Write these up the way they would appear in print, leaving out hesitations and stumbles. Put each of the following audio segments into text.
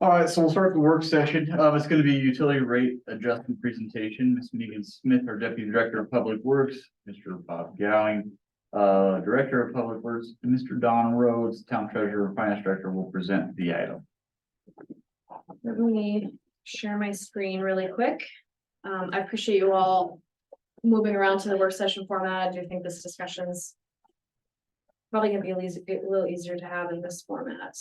All right, so we'll start the work session. It's going to be a utility rate adjustment presentation. Ms. Megan Smith, our Deputy Director of Public Works, Mr. Bob Gowing, Director of Public Works, and Mr. Don Rhodes, Town Treasurer and Finance Director, will present the item. Let me share my screen really quick. I appreciate you all moving around to the work session format. I do think this discussion is probably gonna be a little easier to have in this format.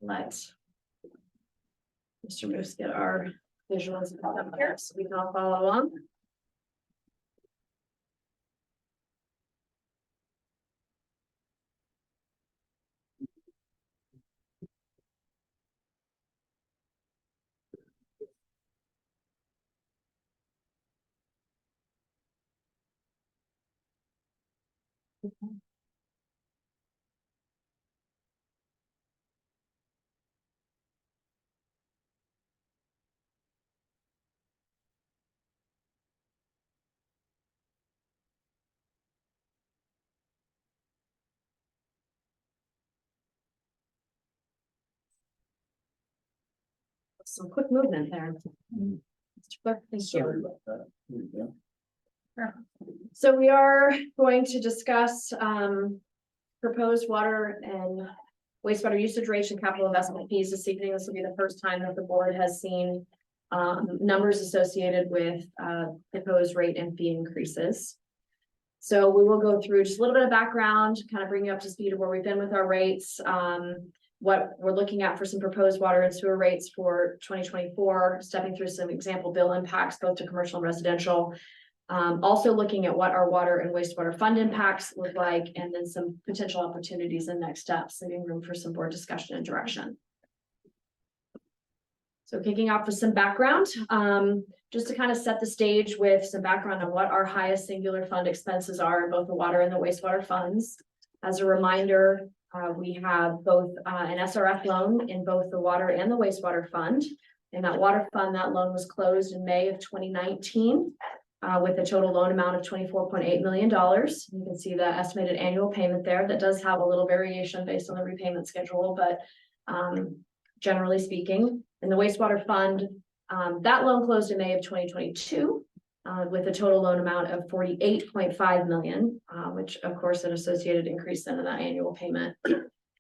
Let Mr. Moose get our visuals up here so we can all follow along. Some quick movement there. Mr. Clerk, thank you. So we are going to discuss proposed water and wastewater usage rates and capital investment fees this evening. This will be the first time that the board has seen numbers associated with proposed rate and fee increases. So we will go through just a little bit of background, kind of bring you up to speed of where we've been with our rates, what we're looking at for some proposed water and sewer rates for 2024, stepping through some example bill impacts both to commercial and residential. Also looking at what our water and wastewater fund impacts look like, and then some potential opportunities and next steps, leaving room for some board discussion and direction. So kicking off with some background, just to kind of set the stage with some background on what our highest singular fund expenses are in both the water and the wastewater funds. As a reminder, we have both an SRF loan in both the water and the wastewater fund. In that water fund, that loan was closed in May of 2019 with a total loan amount of $24.8 million. You can see the estimated annual payment there. That does have a little variation based on the repayment schedule, but generally speaking, in the wastewater fund, that loan closed in May of 2022 with a total loan amount of $48.5 million, which of course an associated increase then in that annual payment.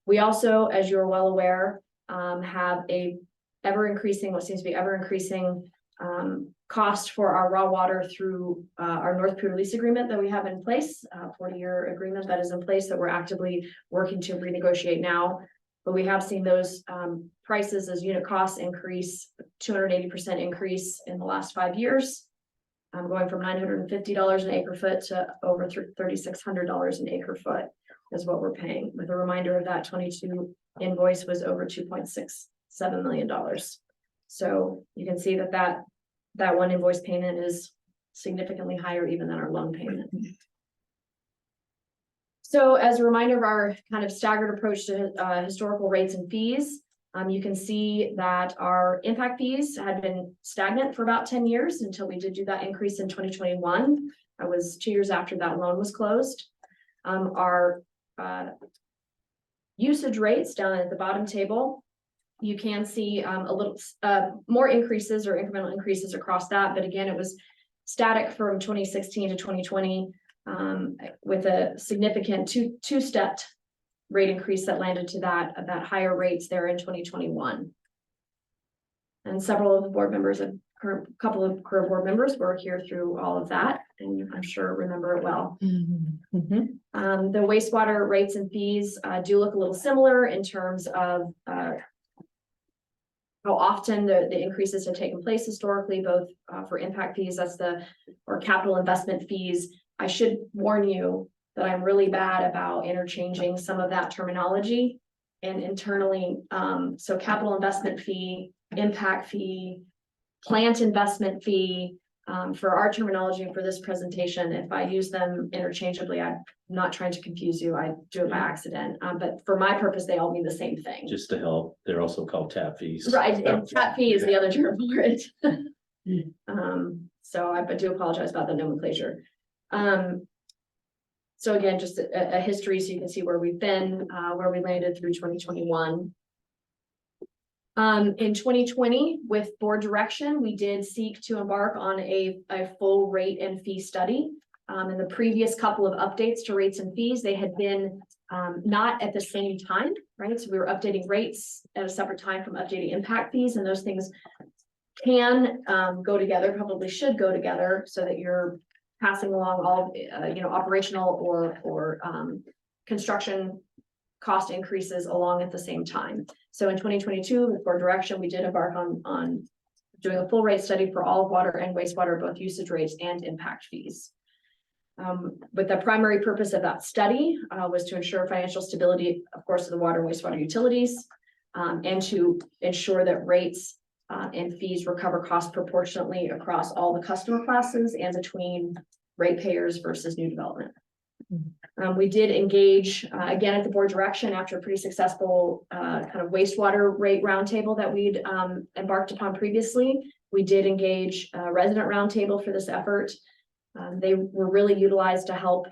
We also, as you're well aware, have a what seems to be ever increasing cost for our raw water through our North Pure lease agreement that we have in place, 40-year agreement that is in place that we're actively working to renegotiate now. But we have seen those prices as unit costs increase, 280% increase in the last 5 years. Going from $950 an acre foot to over $3,600 an acre foot is what we're paying. With a reminder of that 22 invoice was over $2.67 million. So you can see that one invoice payment is significantly higher even than our loan payment. So as a reminder of our kind of staggered approach to historical rates and fees, you can see that our impact fees had been stagnant for about 10 years until we did do that increase in 2021. That was 2 years after that loan was closed. Our usage rates down at the bottom table, you can see a little more increases or incremental increases across that. But again, it was static from 2016 to 2020 with a significant two-stepped rate increase that landed to that higher rates there in 2021. And several of the board members, a couple of current board members were here through all of that, and I'm sure remember it well. The wastewater rates and fees do look a little similar in terms of how often the increases have taken place historically, both for impact fees, or capital investment fees. I should warn you that I'm really bad about interchanging some of that terminology and internally. So capital investment fee, impact fee, plant investment fee, For our terminology and for this presentation, if I use them interchangeably, I'm not trying to confuse you. I do it by accident. But for my purpose, they all mean the same thing. Just to help, they're also called tap fees. Right, and tap fee is the other term for it. So I do apologize about the nomenclature. So again, just a history so you can see where we've been, where we landed through 2021. In 2020, with board direction, we did seek to embark on a full rate and fee study. In the previous couple of updates to rates and fees, they had been not at the same time, right? So we were updating rates at a separate time from updating impact fees, and those things can go together, probably should go together, so that you're passing along all operational or construction cost increases along at the same time. So in 2022, with board direction, we did embark on doing a full rate study for all water and wastewater, both usage rates and impact fees. But the primary purpose of that study was to ensure financial stability, of course, of the water and wastewater utilities, and to ensure that rates and fees recover costs proportionately across all the customer classes and between ratepayers versus new development. We did engage again at the board direction after a pretty successful kind of wastewater rate roundtable that we'd embarked upon previously. We did engage a resident roundtable for this effort. They were really utilized to help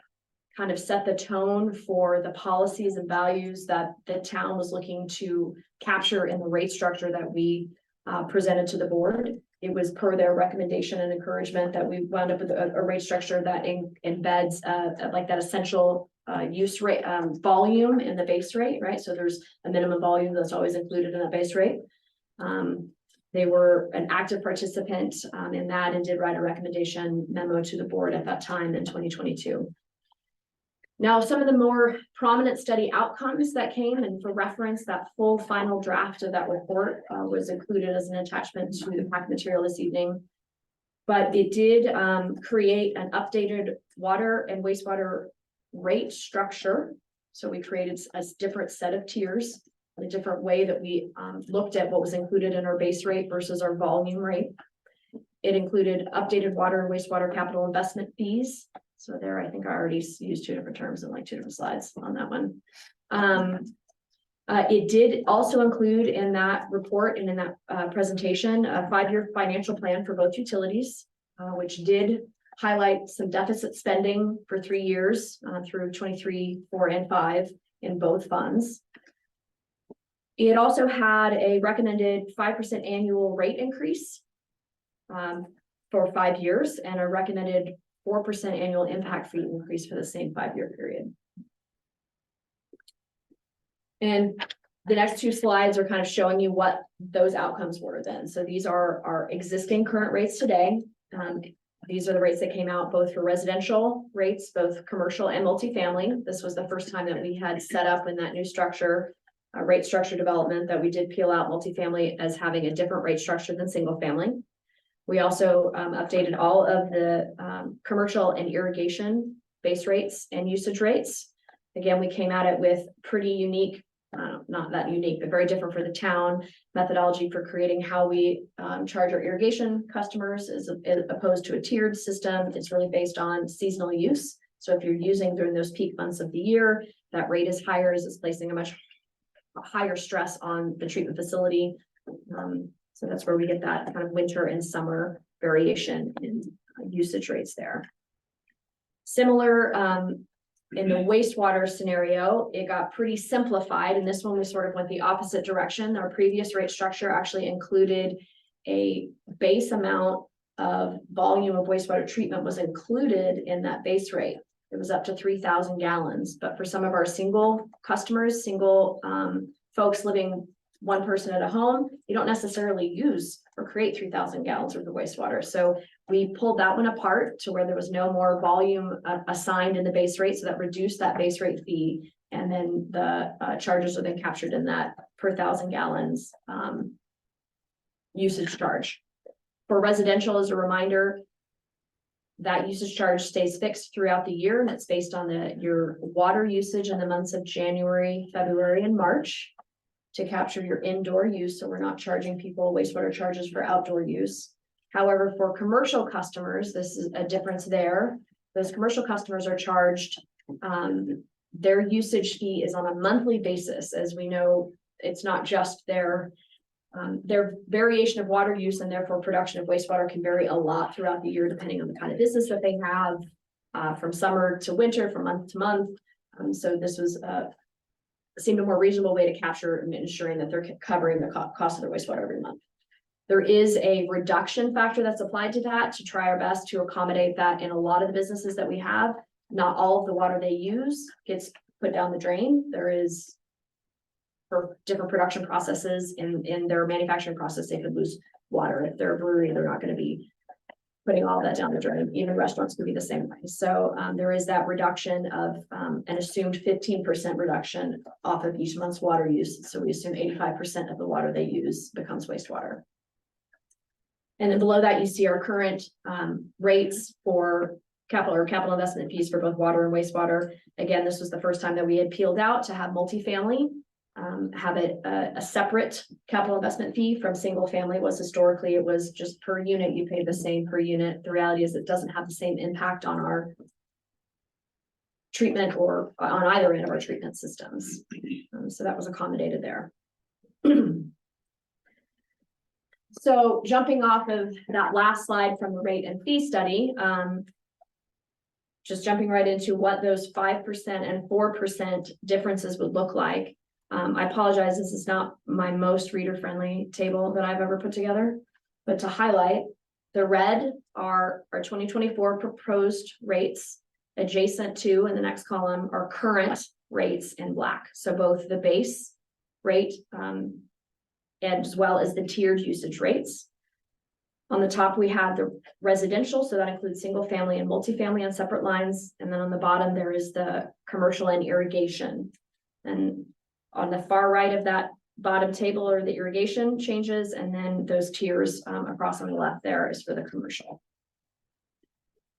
kind of set the tone for the policies and values that the town was looking to capture in the rate structure that we presented to the board. It was per their recommendation and encouragement that we wound up with a rate structure that embeds like that essential use rate volume in the base rate, right? So there's a minimum volume that's always included in the base rate. They were an active participant in that and did write a recommendation memo to the board at that time in 2022. Now, some of the more prominent study outcomes that came, and for reference, that full final draft of that report was included as an attachment to the packet material this evening. But it did create an updated water and wastewater rate structure. So we created a different set of tiers, a different way that we looked at what was included in our base rate versus our volume rate. It included updated water and wastewater capital investment fees. So there, I think I already used two different terms in like two different slides on that one. It did also include in that report and in that presentation, a 5-year financial plan for both utilities, which did highlight some deficit spending for 3 years through 23, 4, and 5 in both funds. It also had a recommended 5% annual rate increase for 5 years and a recommended 4% annual impact fee increase for the same 5-year period. And the next two slides are kind of showing you what those outcomes were then. So these are our existing current rates today. These are the rates that came out both for residential rates, both commercial and multifamily. This was the first time that we had set up in that new structure, rate structure development, that we did peel out multifamily as having a different rate structure than single family. We also updated all of the commercial and irrigation base rates and usage rates. Again, we came at it with pretty unique, not that unique, but very different for the town methodology for creating how we charge our irrigation customers as opposed to a tiered system. It's really based on seasonal use. So if you're using during those peak months of the year, that rate is higher as it's placing a much higher stress on the treatment facility. So that's where we get that kind of winter and summer variation in usage rates there. Similar in the wastewater scenario, it got pretty simplified. And this one, we sort of went the opposite direction. Our previous rate structure actually included a base amount of volume of wastewater treatment was included in that base rate. It was up to 3,000 gallons. But for some of our single customers, single folks living one person at a home, you don't necessarily use or create 3,000 gallons worth of wastewater. So we pulled that one apart to where there was no more volume assigned in the base rate. So that reduced that base rate fee. And then the charges are then captured in that per 1,000 gallons usage charge. For residential, as a reminder, that usage charge stays fixed throughout the year, and it's based on your water usage in the months of January, February, and March to capture your indoor use. So we're not charging people wastewater charges for outdoor use. However, for commercial customers, this is a difference there. Those commercial customers are charged, their usage fee is on a monthly basis. As we know, it's not just their variation of water use, and therefore production of wastewater can vary a lot throughout the year, depending on the kind of business that they have, from summer to winter, from month to month. So this was seemed a more reasonable way to capture and ensuring that they're covering the cost of their wastewater every month. There is a reduction factor that's applied to that to try our best to accommodate that in a lot of the businesses that we have. Not all of the water they use gets put down the drain. There is, for different production processes in their manufacturing process, they could lose water. If they're a brewery, they're not going to be putting all that down the drain. Even restaurants could be the same way. So there is that reduction of an assumed 15% reduction off of each month's water use. So we assume 85% of the water they use becomes wastewater. And then below that, you see our current rates for capital investment fees for both water and wastewater. Again, this was the first time that we had peeled out to have multifamily have a separate capital investment fee from single family. Was historically, it was just per unit, you pay the same per unit. The reality is it doesn't have the same impact on our treatment or on either end of our treatment systems. So that was accommodated there. So jumping off of that last slide from the rate and fee study, just jumping right into what those 5% and 4% differences would look like. I apologize, this is not my most reader-friendly table that I've ever put together, but to highlight, the red are our 2024 proposed rates. Adjacent to, in the next column, are current rates in black. So both the base rate and as well as the tiered usage rates. On the top, we have the residential, so that includes single family and multifamily on separate lines. And then on the bottom, there is the commercial and irrigation. And on the far right of that bottom table are the irrigation changes, and then those tiers across on the left there is for the commercial.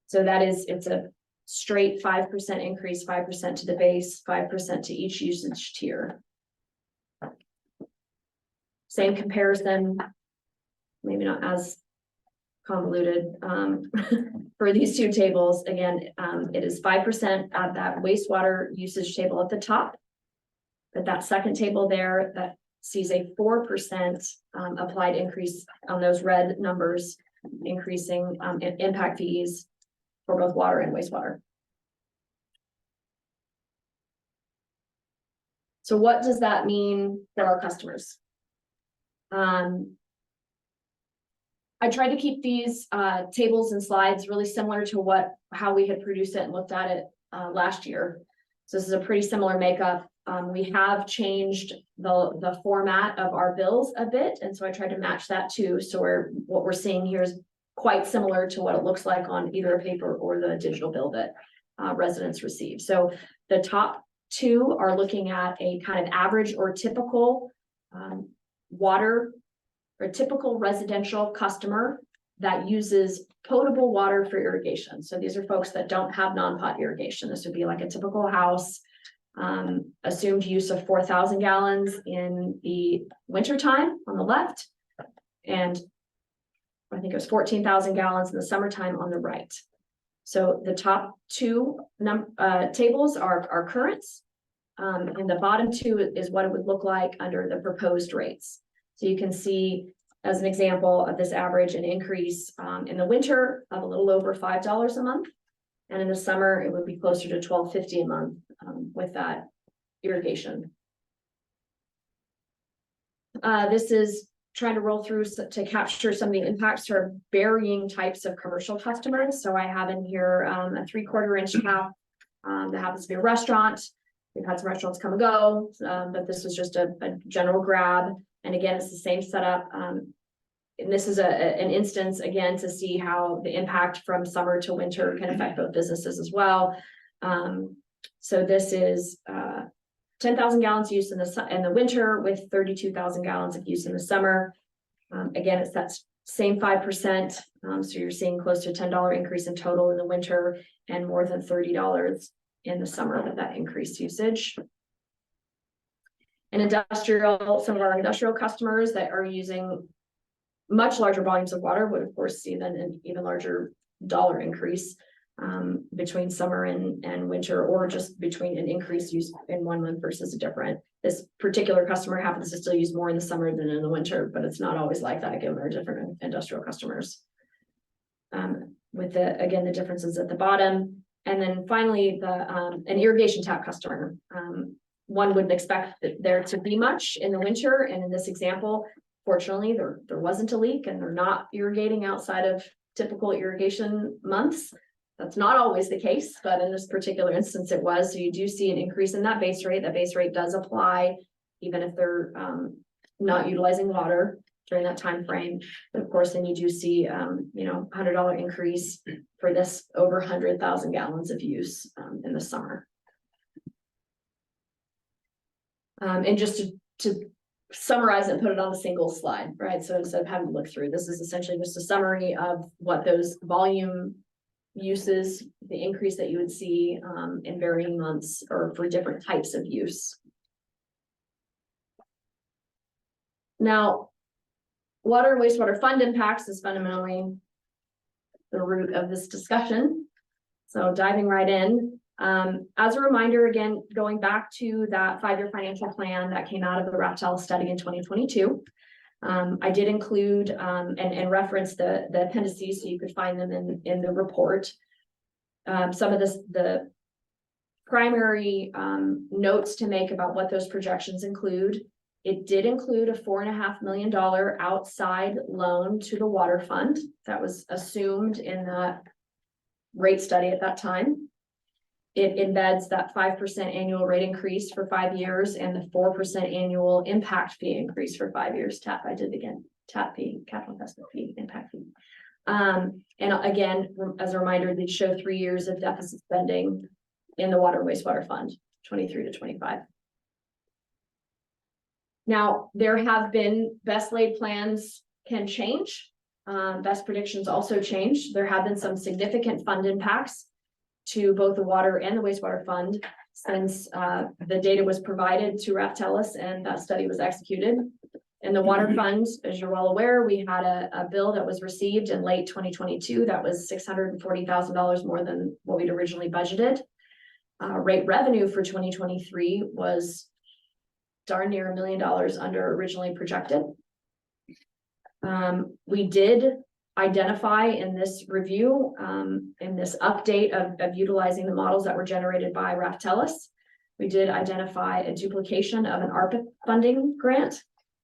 So that is, it's a straight 5% increase, 5% to the base, 5% to each usage tier. Same comparison, maybe not as convoluted for these two tables. Again, it is 5% at that wastewater usage table at the top. But that second table there that sees a 4% applied increase on those red numbers, increasing impact fees for both water and wastewater. So what does that mean for our customers? I tried to keep these tables and slides really similar to how we had produced it and looked at it last year. So this is a pretty similar makeup. We have changed the format of our bills a bit, and so I tried to match that too. So what we're seeing here is quite similar to what it looks like on either a paper or the digital bill that residents receive. So the top two are looking at a kind of average or typical water or typical residential customer that uses potable water for irrigation. So these are folks that don't have non-pot irrigation. This would be like a typical house, assumed use of 4,000 gallons in the winter time on the left, and I think it was 14,000 gallons in the summertime on the right. So the top two tables are currents, and the bottom two is what it would look like under the proposed rates. So you can see, as an example of this average, an increase in the winter of a little over $5 a month. And in the summer, it would be closer to $12.50 a month with that irrigation. This is trying to roll through to capture some of the impacts for varying types of commercial customers. So I have in here a 3/4 inch tap that happens to be a restaurant. We've had some restaurants come and go, but this was just a general grab. And again, it's the same setup. And this is an instance, again, to see how the impact from summer to winter can affect both businesses as well. So this is 10,000 gallons used in the winter with 32,000 gallons of use in the summer. Again, it's that same 5%. So you're seeing close to $10 increase in total in the winter and more than $30 in the summer with that increased usage. And industrial, some of our industrial customers that are using much larger volumes of water would of course see then an even larger dollar increase between summer and winter, or just between an increased use in one month versus a different. This particular customer happens to still use more in the summer than in the winter, but it's not always like that given our different industrial customers. With again, the differences at the bottom. And then finally, an irrigation tap customer. One wouldn't expect there to be much in the winter. And in this example, fortunately, there wasn't a leak and they're not irrigating outside of typical irrigation months. That's not always the case, but in this particular instance it was. So you do see an increase in that base rate. That base rate does apply even if they're not utilizing water during that time frame. But of course, then you do see $100 increase for this over 100,000 gallons of use in the summer. And just to summarize and put it on a single slide, right? So instead of having to look through, this is essentially just a summary of what those volume uses, the increase that you would see in varying months or for different types of use. Now, water and wastewater fund impacts is fundamentally the root of this discussion. So diving right in, as a reminder, again, going back to that 5-year financial plan that came out of the Raftellus study in 2022, I did include and reference the appendices so you could find them in the report. Some of the primary notes to make about what those projections include. It did include a $4.5 million outside loan to the water fund that was assumed in the rate study at that time. It embeds that 5% annual rate increase for 5 years and the 4% annual impact fee increase for 5 years. TAP fee, capital investment fee, impact fee. And again, as a reminder, these show 3 years of deficit spending in the water and wastewater fund, 23 to 25. Now, there have been best laid plans can change. Best predictions also change. There have been some significant fund impacts to both the water and the wastewater fund since the data was provided to Raftellus and that study was executed. In the water fund, as you're well aware, we had a bill that was received in late 2022 that was $640,000 more than what we'd originally budgeted. Rate revenue for 2023 was darn near $1 million under originally projected. We did identify in this review, in this update of utilizing the models that were generated by Raftellus, we did identify a duplication of an ARPA funding grant.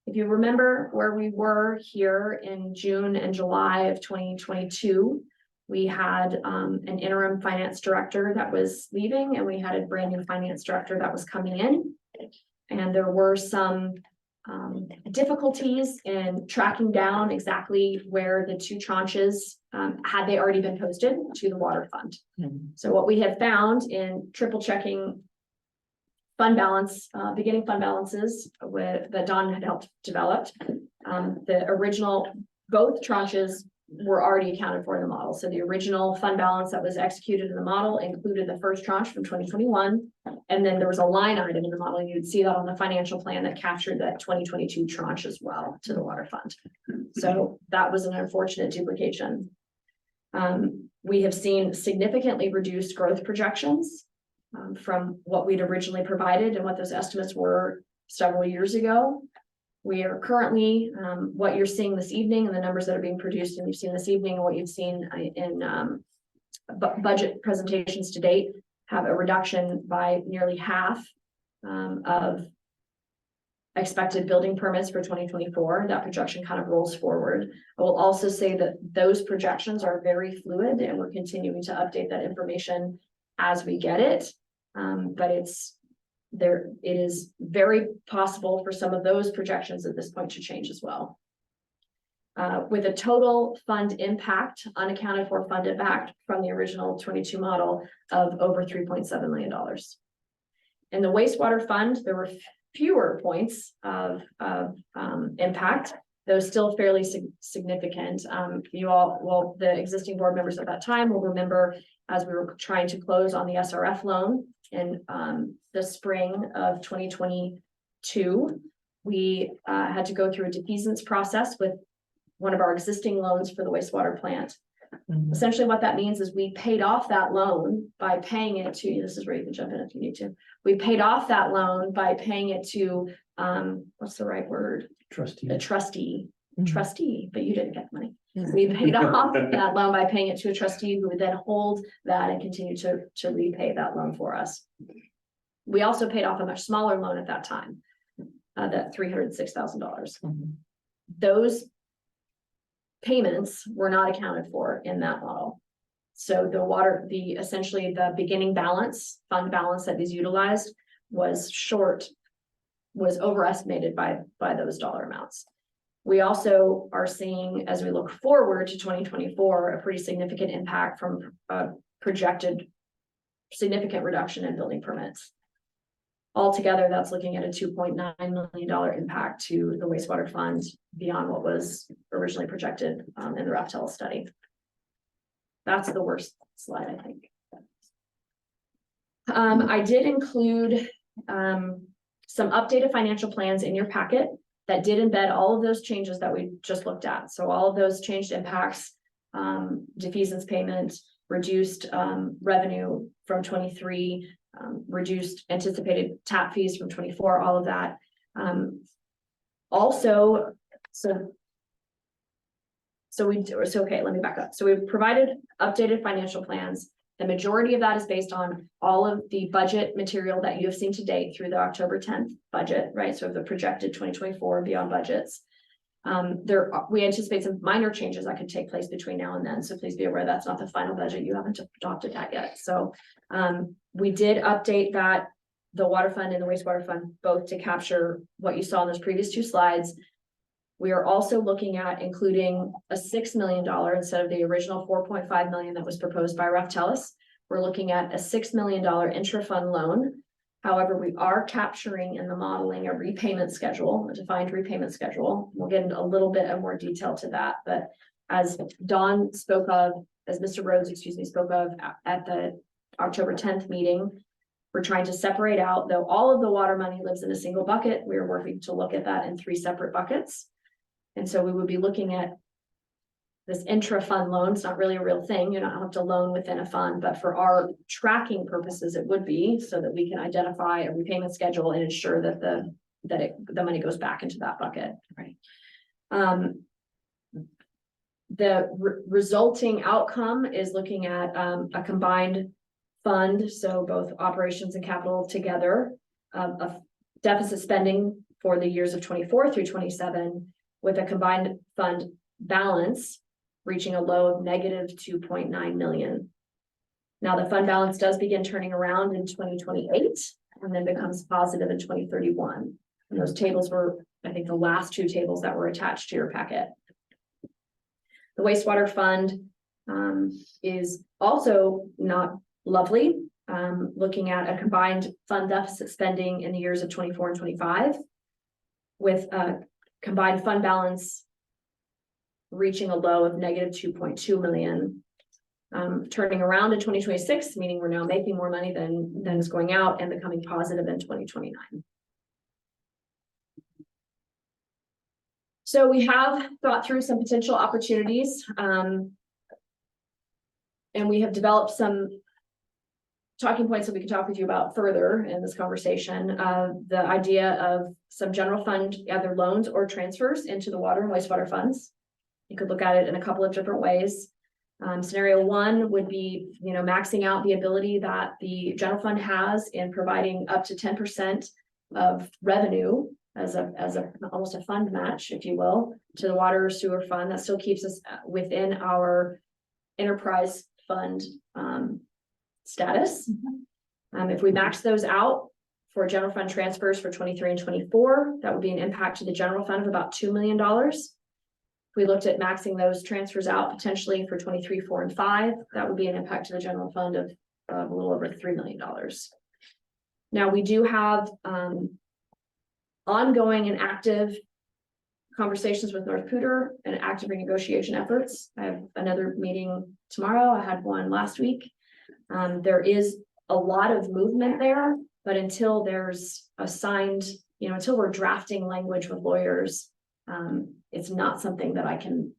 If you remember where we were here in June and July of 2022, we had an interim finance director that was leaving and we had a brand new finance director that was coming in. And there were some difficulties in tracking down exactly where the 2 tranches had they already been posted to the water fund. So what we had found in triple checking fund balance, beginning fund balances that Don had helped develop, the original, both tranches were already accounted for in the model. So the original fund balance that was executed in the model included the first tranche from 2021. And then there was a line item in the model, and you'd see that on the financial plan that captured that 2022 tranche as well to the water fund. So that was an unfortunate duplication. We have seen significantly reduced growth projections from what we'd originally provided and what those estimates were several years ago. We are currently, what you're seeing this evening and the numbers that are being produced and you've seen this evening and what you've seen in budget presentations to date have a reduction by nearly half of expected building permits for 2024. That projection kind of rolls forward. I will also say that those projections are very fluid and we're continuing to update that information as we get it. But it is very possible for some of those projections at this point to change as well. With a total fund impact, unaccounted for fund impact from the original 22 model of over $3.7 million. In the wastewater fund, there were fewer points of impact, though still fairly significant. The existing board members at that time will remember as we were trying to close on the SRF loan in the spring of 2022, we had to go through a defeasance process with one of our existing loans for the wastewater plant. Essentially, what that means is we paid off that loan by paying it to, this is where you can jump in if you need to. We paid off that loan by paying it to, what's the right word? Trustee. A trustee, Mhm. trustee, but you didn't get the money. Mhm. We paid off that loan by paying it to a trustee who would then hold that and continue to repay that loan for us. We also paid off a much smaller loan at that time, that $306,000. Those payments were not accounted for in that model. So essentially the beginning balance, fund balance that is utilized was overestimated by those dollar amounts. We also are seeing, as we look forward to 2024, a pretty significant impact from a projected significant reduction in building permits. Altogether, that's looking at a $2.9 million impact to the wastewater fund beyond what was originally projected in the Raftell study. That's the worst slide, I think. I did include some updated financial plans in your packet that did embed all of those changes that we just looked at. So all of those changed impacts, defeasance payment, reduced revenue from 23, reduced anticipated tap fees from 24, all of that. Also, okay, let me back up. So we've provided updated financial plans. The majority of that is based on all of the budget material that you have seen to date through the October 10th budget, right? So the projected 2024 and beyond budgets. We anticipate some minor changes that could take place between now and then. So please be aware that's not the final budget. You haven't adopted that yet. So we did update that, the water fund and the wastewater fund, both to capture what you saw in those previous two slides. We are also looking at including a $6 million instead of the original $4.5 million that was proposed by Raftellus. We're looking at a $6 million intra-fund loan. However, we are capturing in the modeling a repayment schedule, a defined repayment schedule. We'll get into a little bit of more detail to that, but as Don spoke of, as Mr. Rhodes, spoke of at the October 10th meeting, we're trying to separate out, though all of the water money lives in a single bucket, we are working to look at that in 3 separate buckets. And so we would be looking at this intra-fund loan. It's not really a real thing. You don't have to loan within a fund, but for our tracking purposes, it would be so that we can identify a repayment schedule and ensure that the money goes back into that bucket. Right. The resulting outcome is looking at a combined fund, so both operations and capital together, of deficit spending for the years of 24 through 27, with a combined fund balance reaching a low of negative 2.9 million. Now the fund balance does begin turning around in 2028 and then becomes positive in 2031. And those tables were, I think, the last 2 tables that were attached to your packet. The wastewater fund is also not lovely, looking at a combined fund deficit spending in the years of 24 and 25, with a combined fund balance reaching a low of negative 2.2 million, turning around in 2026, meaning we're now making more money than is going out, and becoming positive in 2029. So we have thought through some potential opportunities, and we have developed some talking points that we can talk with you about further in this conversation. The idea of some general fund, either loans or transfers into the water and wastewater funds. You could look at it in a couple of different ways. Scenario 1 would be, maxing out the ability that the general fund has in providing up to 10% of revenue as almost a fund match, if you will, to the water or sewer fund. That still keeps us within our enterprise fund status. If we max those out for general fund transfers for 23 and 24, that would be an impact to the general fund of about $2 million. If we looked at maxing those transfers out potentially for 23, 4, and 5, that would be an impact to the general fund of a little over $3 million. Now we do have ongoing and active conversations with North Poudre and active renegotiation efforts. I have another meeting tomorrow. I had one last week. There is a lot of movement there, but until there's a signed, until we're drafting language with lawyers It's not something that I can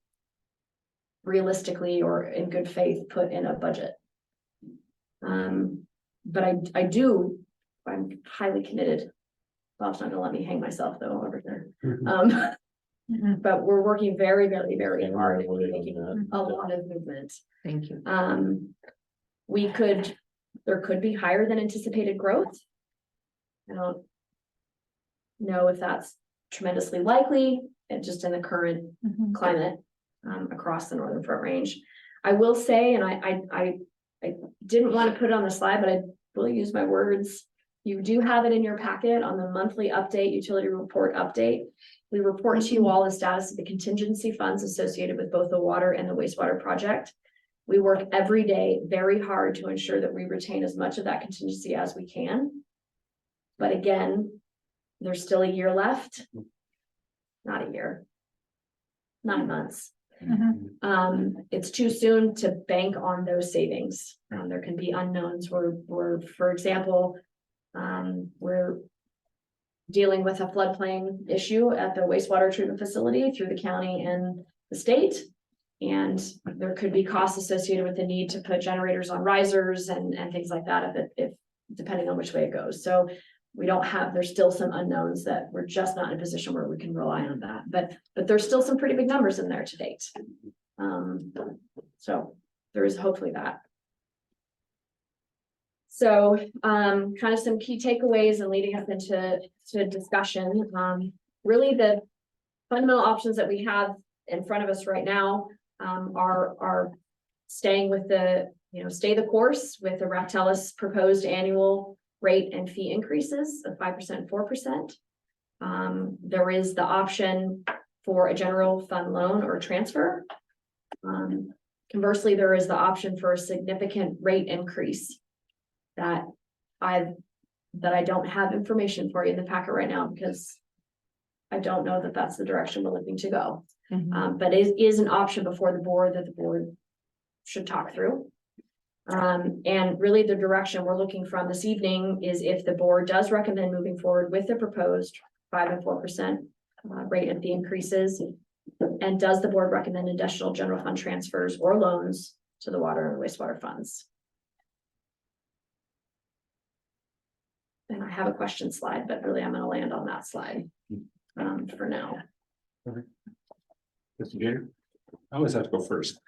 realistically or in good faith put in a budget. But I'm highly committed. Bob's not gonna let me hang myself though over here. But we're working very, very, very And hard we're at waiting on making that. a lot of movement. Thank you. There could be higher than anticipated growth. I don't know if that's tremendously likely, and just in the current climate across the Northern Front Range. I will say, and I didn't want to put it on the slide, but I will use my words. You do have it in your packet on the monthly update, utility report update. We report to you all the status of the contingency funds associated with both the water and the wastewater project. We work every day very hard to ensure that we retain as much of that contingency as we can. But again, there's still a year left. Not a year. 9 months. It's too soon to bank on those savings. There can be unknowns where, for example, we're dealing with a floodplain issue at the wastewater treatment facility through the county and the state. And there could be costs associated with the need to put generators on risers and things like that if depending on which way it goes. So there's still some unknowns that we're just not in a position where we can rely on that. But there's still some pretty big numbers in there to date. So there is hopefully that. So kind of some key takeaways and leading us into discussion. Really the fundamental options that we have in front of us right now are staying with stay the course with the Raftellus proposed annual rate and fee increases of 5%, 4%. There is the option for a general fund loan or transfer. Conversely, there is the option for a significant rate increase that I don't have information for you in the packet right now because I don't know that that's the direction we're looking to go. But it is an option before the board that the board should talk through. And really the direction we're looking from this evening is if the board does recommend moving forward with the proposed 5% and 4% rate of the increases. And does the board recommend additional general fund transfers or loans to the water and wastewater funds? And I have a question slide, but really I'm going to land on that slide for now. Mr. Gator? I always have to go first.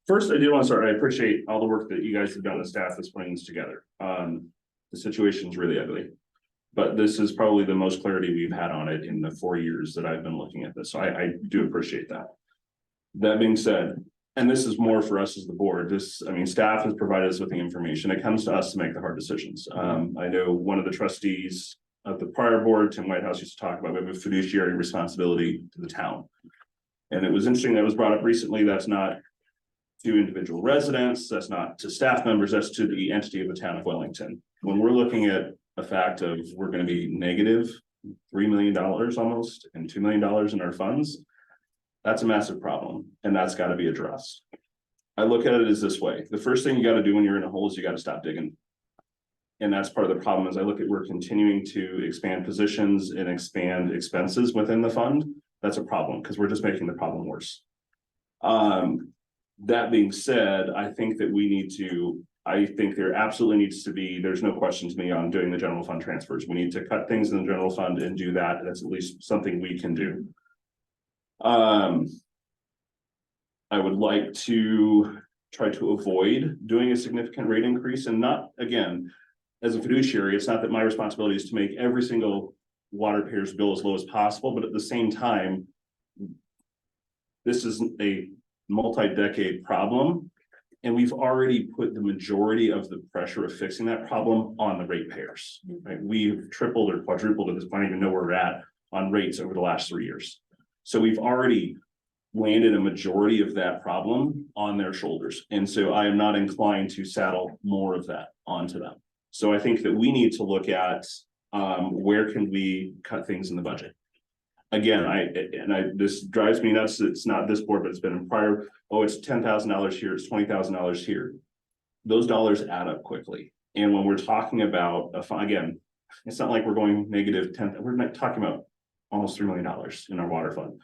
First, I do want to start. I appreciate all the work that you guys have done as staff that's putting this together. The situation's really ugly, but this is probably the most clarity we've had on it in the 4 years that I've been looking at this. So I do appreciate that. That being said, and this is more for us as the board, staff has provided us with the information. It comes to us to make the hard decisions. I know one of the trustees of the prior board, Tim Whitehouse, used to talk about we have a fiduciary responsibility to the town. And it was interesting that was brought up recently. That's not to individual residents. That's not to staff members. That's to the entity of the town of Wellington. When we're looking at a fact of we're going to be negative $3 million almost and $2 million in our funds, that's a massive problem. And that's got to be addressed. I look at it as this way. The first thing you got to do when you're in a hole is you got to stop digging. And that's part of the problem is we're continuing to expand positions and expand expenses within the fund. That's a problem because we're just making the problem worse. That being said, I think there absolutely needs to be, there's no question to me on doing the general fund transfers. We need to cut things in the general fund and do that. That's at least something we can do. I would like to try to avoid doing a significant rate increase and not, again, as a fiduciary, it's not that my responsibility is to make every single water payer's bill as low as possible, but at the same time, this is a multi-decade problem, and we've already put the majority of the pressure of fixing that problem on the ratepayers. Right? We've tripled or quadrupled at this point, I don't even know where we're at on rates over the last 3 years. So we've already landed a majority of that problem on their shoulders, and so I am not inclined to saddle more of that onto them. So I think that we need to look at where can we cut things in the budget. Again, this drives me nuts. It's not this board, but it's been in prior. Oh, it's $10,000 here. It's $20,000 here. Those dollars add up quickly. And when we're talking about again, it's not like we're going negative 10. We're not talking about almost $3 million in our water fund.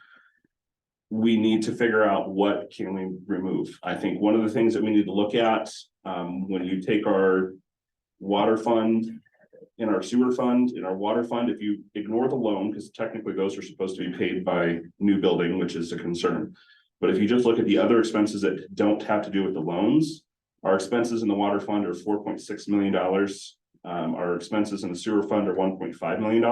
We need to figure out what can we remove. I think one of the things that we need to look at, when you take our water fund, in our sewer fund, in our water fund, if you ignore the loan, because technically those are supposed to be paid by new building, which is a concern. But if you just look at the other expenses that don't have to do with the loans, our expenses in the water fund are $4.6 million. Our expenses in the sewer fund are $1.5 million.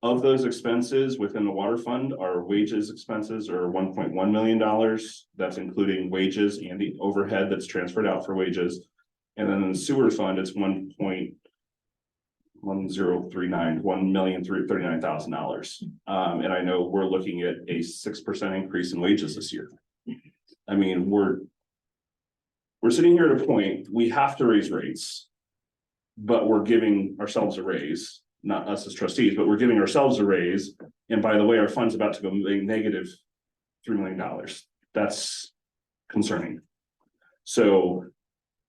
Of those expenses within the water fund, our wages expenses are $1.1 million. That's including wages and the overhead that's transferred out for wages. And then in the sewer fund, it's $1,039,000. And I know we're looking at a 6% increase in wages this year. I mean, we're sitting here at a point, we have to raise rates, but we're giving ourselves a raise, not us as trustees, but we're giving ourselves a raise. And by the way, our fund's about to go negative $3 million. That's concerning. So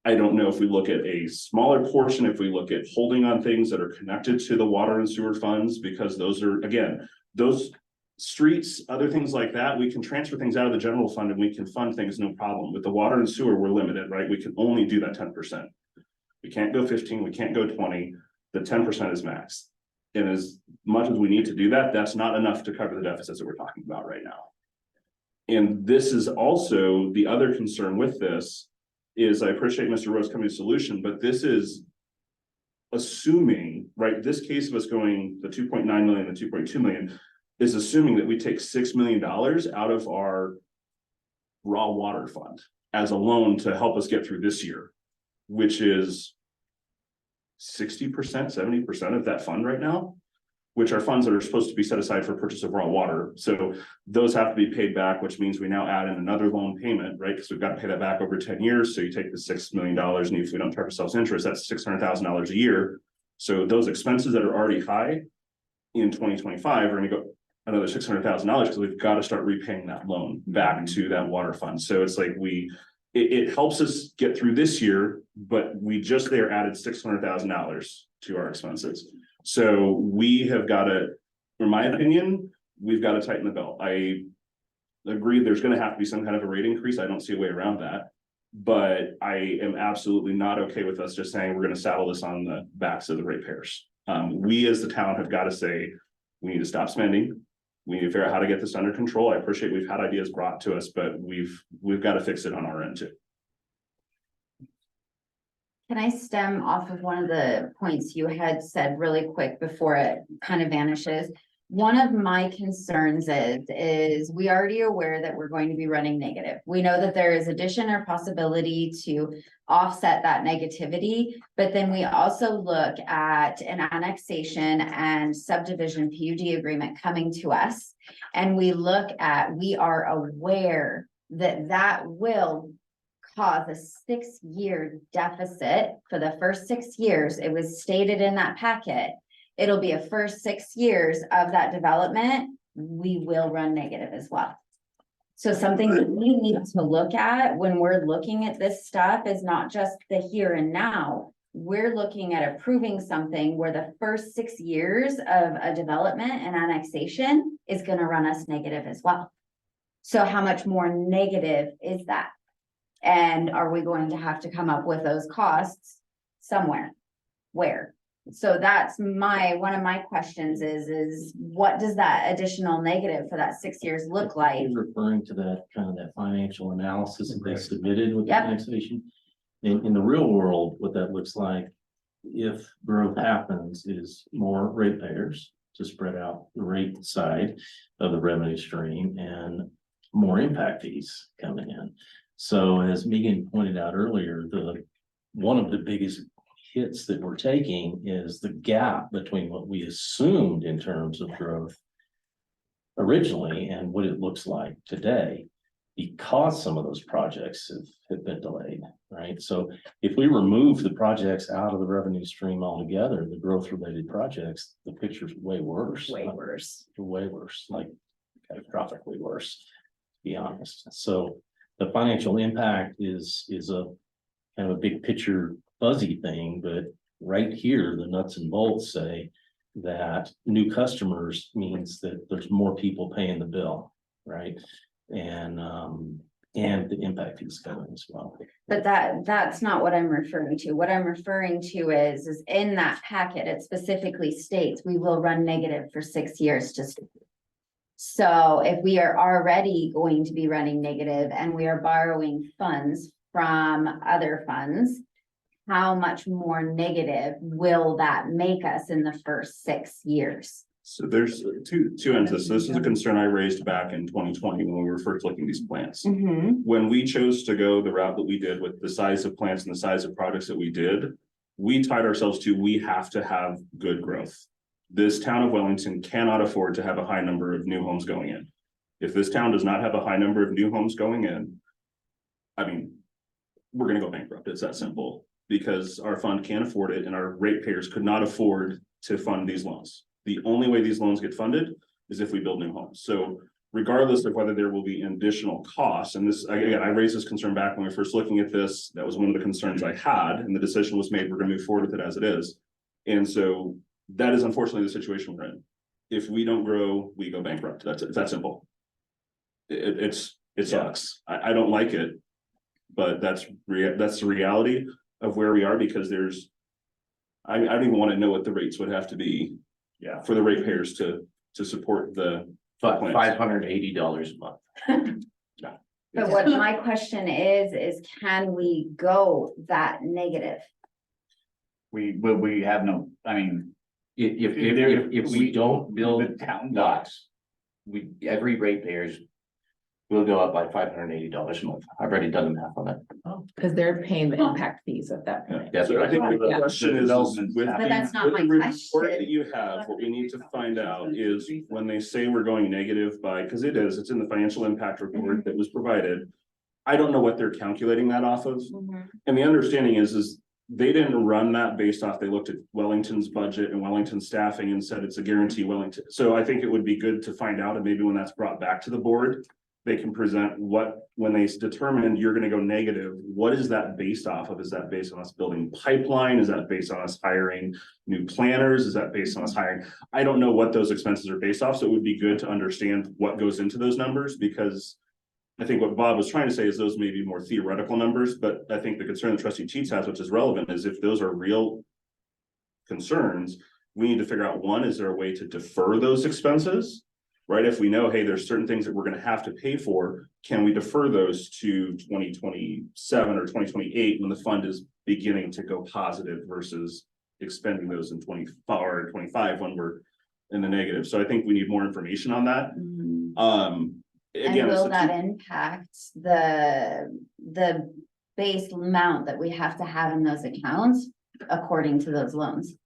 I don't know if we look at a smaller portion, if we look at holding on things that are connected to the water and sewer funds, because those are, again, those streets, other things like that, we can transfer things out of the general fund and we can fund things, no problem. With the water and sewer, we're limited, right? We can only do that 10%. We can't go 15, we can't go 20, the 10% is max. And as much as we need to do that, that's not enough to cover the deficits that we're talking about right now. And this is also the other concern with this is I appreciate Mr. Rose coming to solution, but this is assuming, right, this case of us going the 2.9 million, the 2.2 million is assuming that we take $6 million out of our raw water fund as a loan to help us get through this year, which is 60%, 70% of that fund right now, which are funds that are supposed to be set aside for purchase of raw water. So those have to be paid back, which means we now add in another loan payment, right? Because we've got to pay that back over 10 years. So you take the $6 million and if we don't charge ourselves interest, that's $600,000 a year. So those expenses that are already high in 2025 are going to go another $600,000 because we've got to start repaying that loan back to that water fund. So it's like it helps us get through this year, but we just there added $600,000 to our expenses. So we have got to, in my opinion, we've got to tighten the belt. I agree there's going to have to be some kind of a rate increase. I don't see a way around that. But I am absolutely not okay with us just saying we're going to saddle this on the backs of the ratepayers. We as the town have got to say, we need to stop spending. We need to figure out how to get this under control. I appreciate we've had ideas brought to us, but we've got to fix it on our end too. Can I stem off of one of the points you had said really quick before it kind of vanishes? One of my concerns is we already aware that we're going to be running negative. We know that there is addition or possibility to offset that negativity, but then we also look at an annexation and subdivision PUD agreement coming to us. And we are aware that that will cause a 6-year deficit for the first 6 years. It was stated in that packet. It'll be a first 6 years of that development. We will run negative as well. So something that we need to look at when we're looking at this stuff is not just the here and now. We're looking at approving something where the first 6 years of a development and annexation is going to run us negative as well. So how much more negative is that? And are we going to have to come up with those costs somewhere? Where? So that's one of my questions is what does that additional negative for that 6 years look like? You're referring to that kind of that financial analysis that they Correct. submitted with the Yep. annexation. In the real world, what that looks like, if growth happens, is more ratepayers to spread out the rate side of the revenue stream and more impact fees coming in. So as Megan pointed out earlier, one of the biggest hits that we're taking is the gap between what we assumed in terms of growth originally and what it looks like today, because some of those projects have been delayed, right? So if we remove the projects out of the revenue stream altogether, the growth related projects, the picture's way worse. Way worse. Way worse, like catastrophically worse, to be honest. So the financial impact is a kind of a big picture fuzzy thing, but right here, the nuts and bolts say that new customers means that there's more people paying the bill, right? And the impact fees coming as well. But that's not what I'm referring to. What I'm referring to is in that packet, it specifically states we will run negative for 6 years just. So if we are already going to be running negative and we are borrowing funds from other funds, how much more negative will that make us in the first 6 years? So there's two ends to this. This is a concern I raised back in 2020 when we were first looking at these plants. When we chose to go the route that we did with the size of plants and the size of projects that we did, we tied ourselves to, we have to have good growth. This town of Wellington cannot afford to have a high number of new homes going in. If this town does not have a high number of new homes going in, I mean, we're gonna go bankrupt. It's that simple. Because our fund can't afford it and our ratepayers could not afford to fund these loans. The only way these loans get funded is if we build new homes. So regardless of whether there will be additional costs, and this, again, I raised this concern back when we were first looking at this. That was one of the concerns I had, and the decision was made, we're gonna move forward with it as it is. And so that is unfortunately the situation we're in. If we don't grow, we go bankrupt. That's it. It's that simple. It sucks. I don't like it, but that's the reality of where we are, because there's, I don't even want to know what the rates would have to be. Yeah, for the ratepayers to support the. $580 a month. But what my question is can we go that negative? We have no, I mean. If we don't build The town lots, every ratepayers will go up by $580 a month. I've already done the math on that. Because they're paying the impact fees at that point. That's So I right. think the Yeah. question is, with But that's not with my the report question. that you have, what we need to find out is when they say we're going negative by, because it's in the financial impact report that was provided. I don't know what they're calculating that off of. And the understanding is they didn't run that based off, they looked at Wellington's budget and Wellington's staffing and said it's a guarantee Wellington. So I think it would be good to find out, and maybe when that's brought back to the board, they can present when they determined you're gonna go negative, what is that based off of? Is that based on us building pipeline? Is that based on us hiring new planners? Is that based on us hiring? I don't know what those expenses are based off, so it would be good to understand what goes into those numbers, because I think what Bob was trying to say is those may be more theoretical numbers, but I think the concern that trustee Cheats has, which is relevant, is if those are real concerns, we need to figure out, one, is there a way to defer those expenses? Right? If we know, hey, there's certain things that we're gonna have to pay for, can we defer those to 2027 or 2028 when the fund is beginning to go positive versus expending those in 24 or 25 when we're in the negative? So I think we need more information on that. And Again, will that impact the base amount that we have to have in those accounts according to those loans?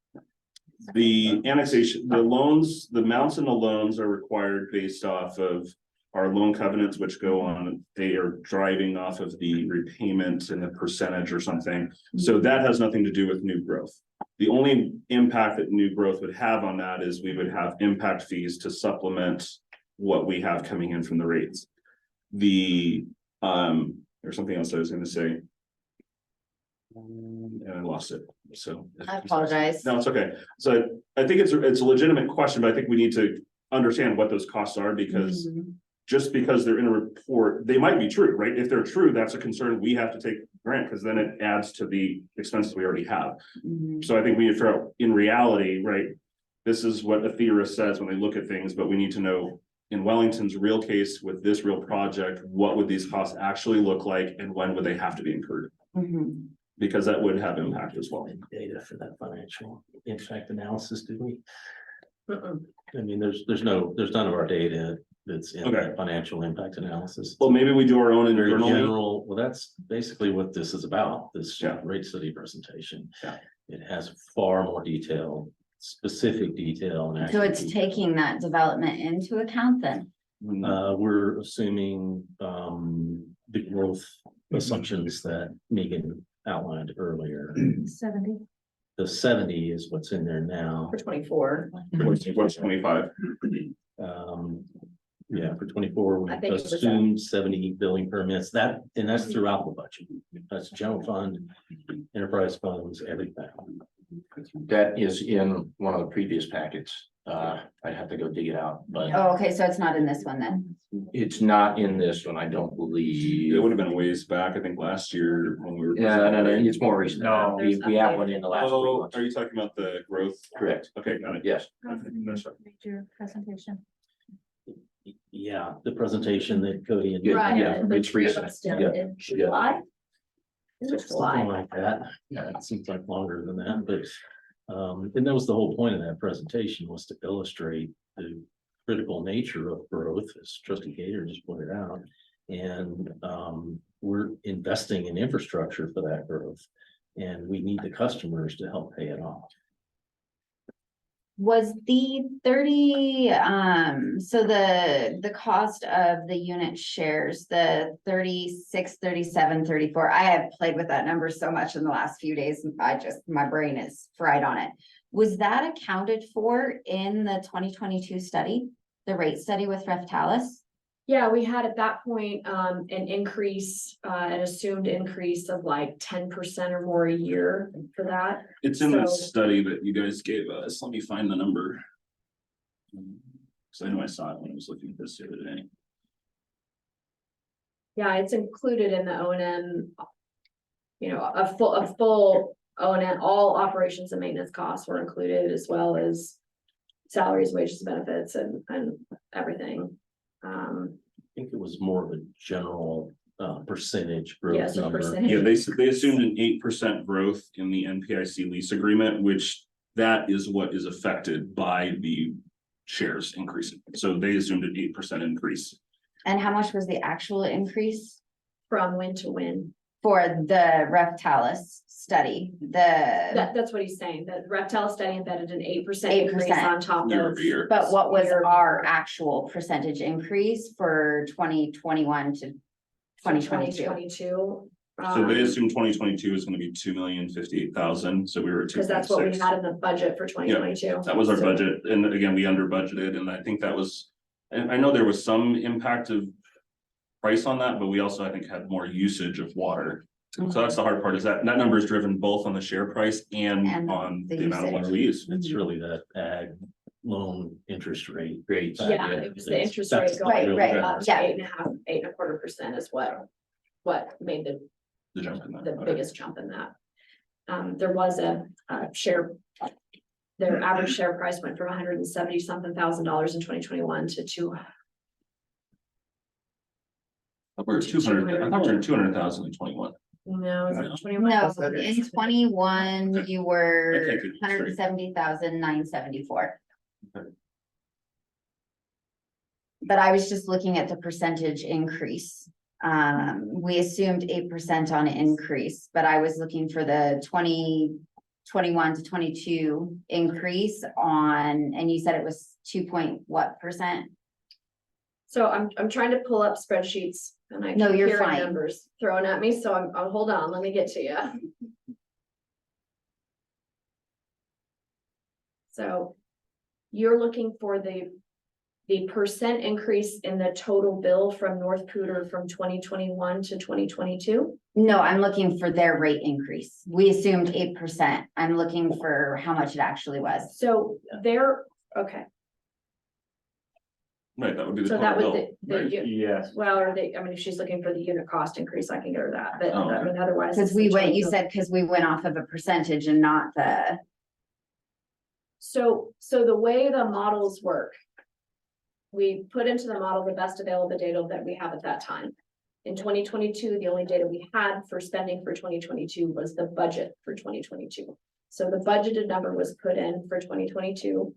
the annexation, the loans, the amounts in the loans are required based off of our loan covenants, which go on, they are driving off of the repayment and the percentage or something. So that has nothing to do with new growth. The only impact that new growth would have on that is we would have impact fees to supplement what we have coming in from the rates. There's something else I was gonna say. And I lost it, so. I apologize. No, it's okay. So I think it's a legitimate question, but I think we need to understand what those costs are, because just because they're in a report, they might be true, right? If they're true, that's a concern we have to take grant, because then it adds to the expenses we already have. So I think we need to figure out in reality, right? This is what a theorist says when they look at things, but we need to know in Wellington's real case with this real project, what would these costs actually look like and when would they have to be incurred? Because that would have impact as well. Data for that financial impact analysis, did we? I mean, there's none of our data that's in Okay. that financial impact analysis. Well, maybe we do our own Very internal. general, well, that's basically what this is about, this Yeah. rate study presentation. Yeah. It has far more detail, specific detail. and So it's actually, taking that development into account then? we're assuming, the growth assumptions that Megan outlined earlier. 70 The 70 is what's in there now. for 24. What's 25? Yeah, for 24, we I think it was assumed 70 building permits, and that's throughout the budget. That's general fund, enterprise funds, everything. That is in one of the previous packets. I'd have to go dig it out, but Oh, okay, so it's not in this one then. it's not in this one, I don't It believe. would have been a ways back, I think last year when we were. Yeah, no, it's more recent. No. We have one in the last 3 Oh, months. are you talking about the growth? Correct, Okay, got it. yes. Your presentation. Yeah, the presentation that Cody and. Yeah, Right. yeah, it's recent. Yeah, In July? Is it Something July? like that. Yeah, it seems like longer than that, but, and that was the whole point of that presentation, was to illustrate the critical nature of growth, as trustee Gator just pointed out. And, we're investing in infrastructure for that growth, and we need the customers to help pay it off. Was the 30, so the cost of the unit shares, the 36, 37, 34. I have played with that number so much in the last few days, my brain is fried on it. Was that accounted for in the 2022 study, the rate study with Reftalis? Yeah, we had at that point, an increase, an assumed increase of like 10% or more a year for that. It's in the So- study that you guys gave us. Let me find the number. Cause I know I saw it when I was looking at this the other day. Yeah, it's included in the O and M. You know, a full O and M, all operations and maintenance costs were included, as well as salaries, wages, benefits, and everything. I think it was more of a general, percentage growth Yes, a number. percentage. Yeah, they assumed an 8% growth in the NPIC lease agreement, which that is what is affected by the shares increasing. So they assumed an 8% increase. And how much was the actual increase From win to win. for the Reftalis study? That's what he's saying, that Reptile study embedded an 8% increase 8%. on top Year of. over year. But what was Year- our actual percentage increase for 2021 to 2022? 2022. So they assumed 2022 is gonna be 2,058,000, so we were at Cause that's what we 2.6. had in the budget for 2022. That was our budget, and again, we under budgeted, and I think that was, and I know there was some impact of. Price on that, but we also, I think, had more usage of water. So that's the hard part, is that number is driven both on the share price and And on the the amount of water we use. It's really that ag loan interest rate. Great. Yeah, it was the That's- interest that's rate Right, going right, up to yeah. 8.5, 8.25% is what made The jump in that. the Okay. biggest jump in that. There was a share. Their average share price went from 170 something thousand dollars in 2021 to We're at 200, I thought we were at 200,000 in 21. no, is it 21? No, in 21, you were I can't keep it straight. 170,974. Okay. But I was just looking at the percentage increase. We assumed 8% on increase, but I was looking for the 2021 to 22 increase on, and you said it was 2 point what percent? So I'm trying to pull up spreadsheets and I No, keep you're hearing fine. numbers thrown at me, so I'm hold on, let me get to you. So you're looking for the percent increase in the total bill from North Cooter from 2021 to 2022? No, I'm looking for their rate increase. We assumed 8%. I'm looking for how much it actually was. So they're, okay, Right, that would be the so that total was bill, the, right? Yes. well, or they, I mean, if she's looking for the unit cost increase, I can get her that, but Oh, I okay. mean, otherwise. Because it's we the went, you total. said, because we went off of a percentage and not the, So the way the models work. We put into the model the best available data that we have at that time. In 2022, the only data we had for spending for 2022 was the budget for 2022. So the budgeted number was put in for 2022.